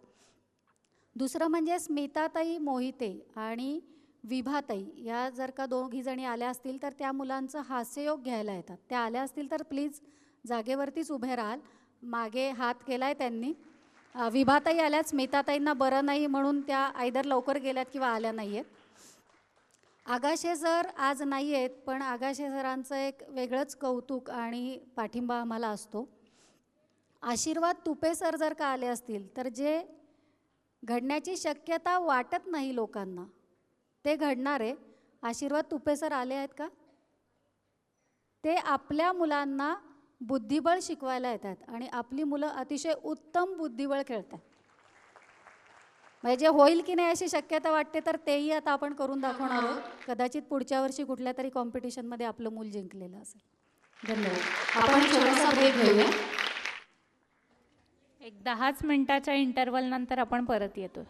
दुसरं म्हणजे स्मिताताई मोहिते आणि विभाताई या जर का दोघीजणी आल्या असतील तर त्या मुलांचं हास्ययोग घ्यायला येतात. त्या आल्या असतील तर प्लीज जागेवरतीच उभे राहाल. मागे हात केला आहे त्यांनी. विभाताई आल्यात, स्मिताताईंना बरं नाही म्हणून त्या आयदर लवकर गेल्यात किंवा आल्या नाही आहेत. आगाशे सर आज नाही आहेत, पण आगाशे सरांचं एक वेगळंच कौतुक आणि पाठिंबा आम्हाला असतो. आशीर्वाद तुपे सर जर का आले असतील तर जे घडण्याची शक्यता वाटत नाही लोकांना, ते घडणारे आशीर्वाद तुपे सर आले आहेत का? ते आपल्या मुलांना बुद्धिबळ शिकवायला येतात आणि आपली मुलं अतिशय उत्तम बुद्धिबळ खेळतात. म्हणजे जे होईल की नाही अशी शक्यता वाटते, तर तेही आता आपण करून दाखवणार आहोत. कदाचित पुढच्या वर्षी कुठल्या तरी कॉम्पिटिशनमध्ये आपलं मूल जिंकलेलं असेल. धन्यवाद. आपण छोटासा ब्रेक घेऊया. एक 10 मिनिटाच्या इंटरव्हल नंतर आपण परत येतो.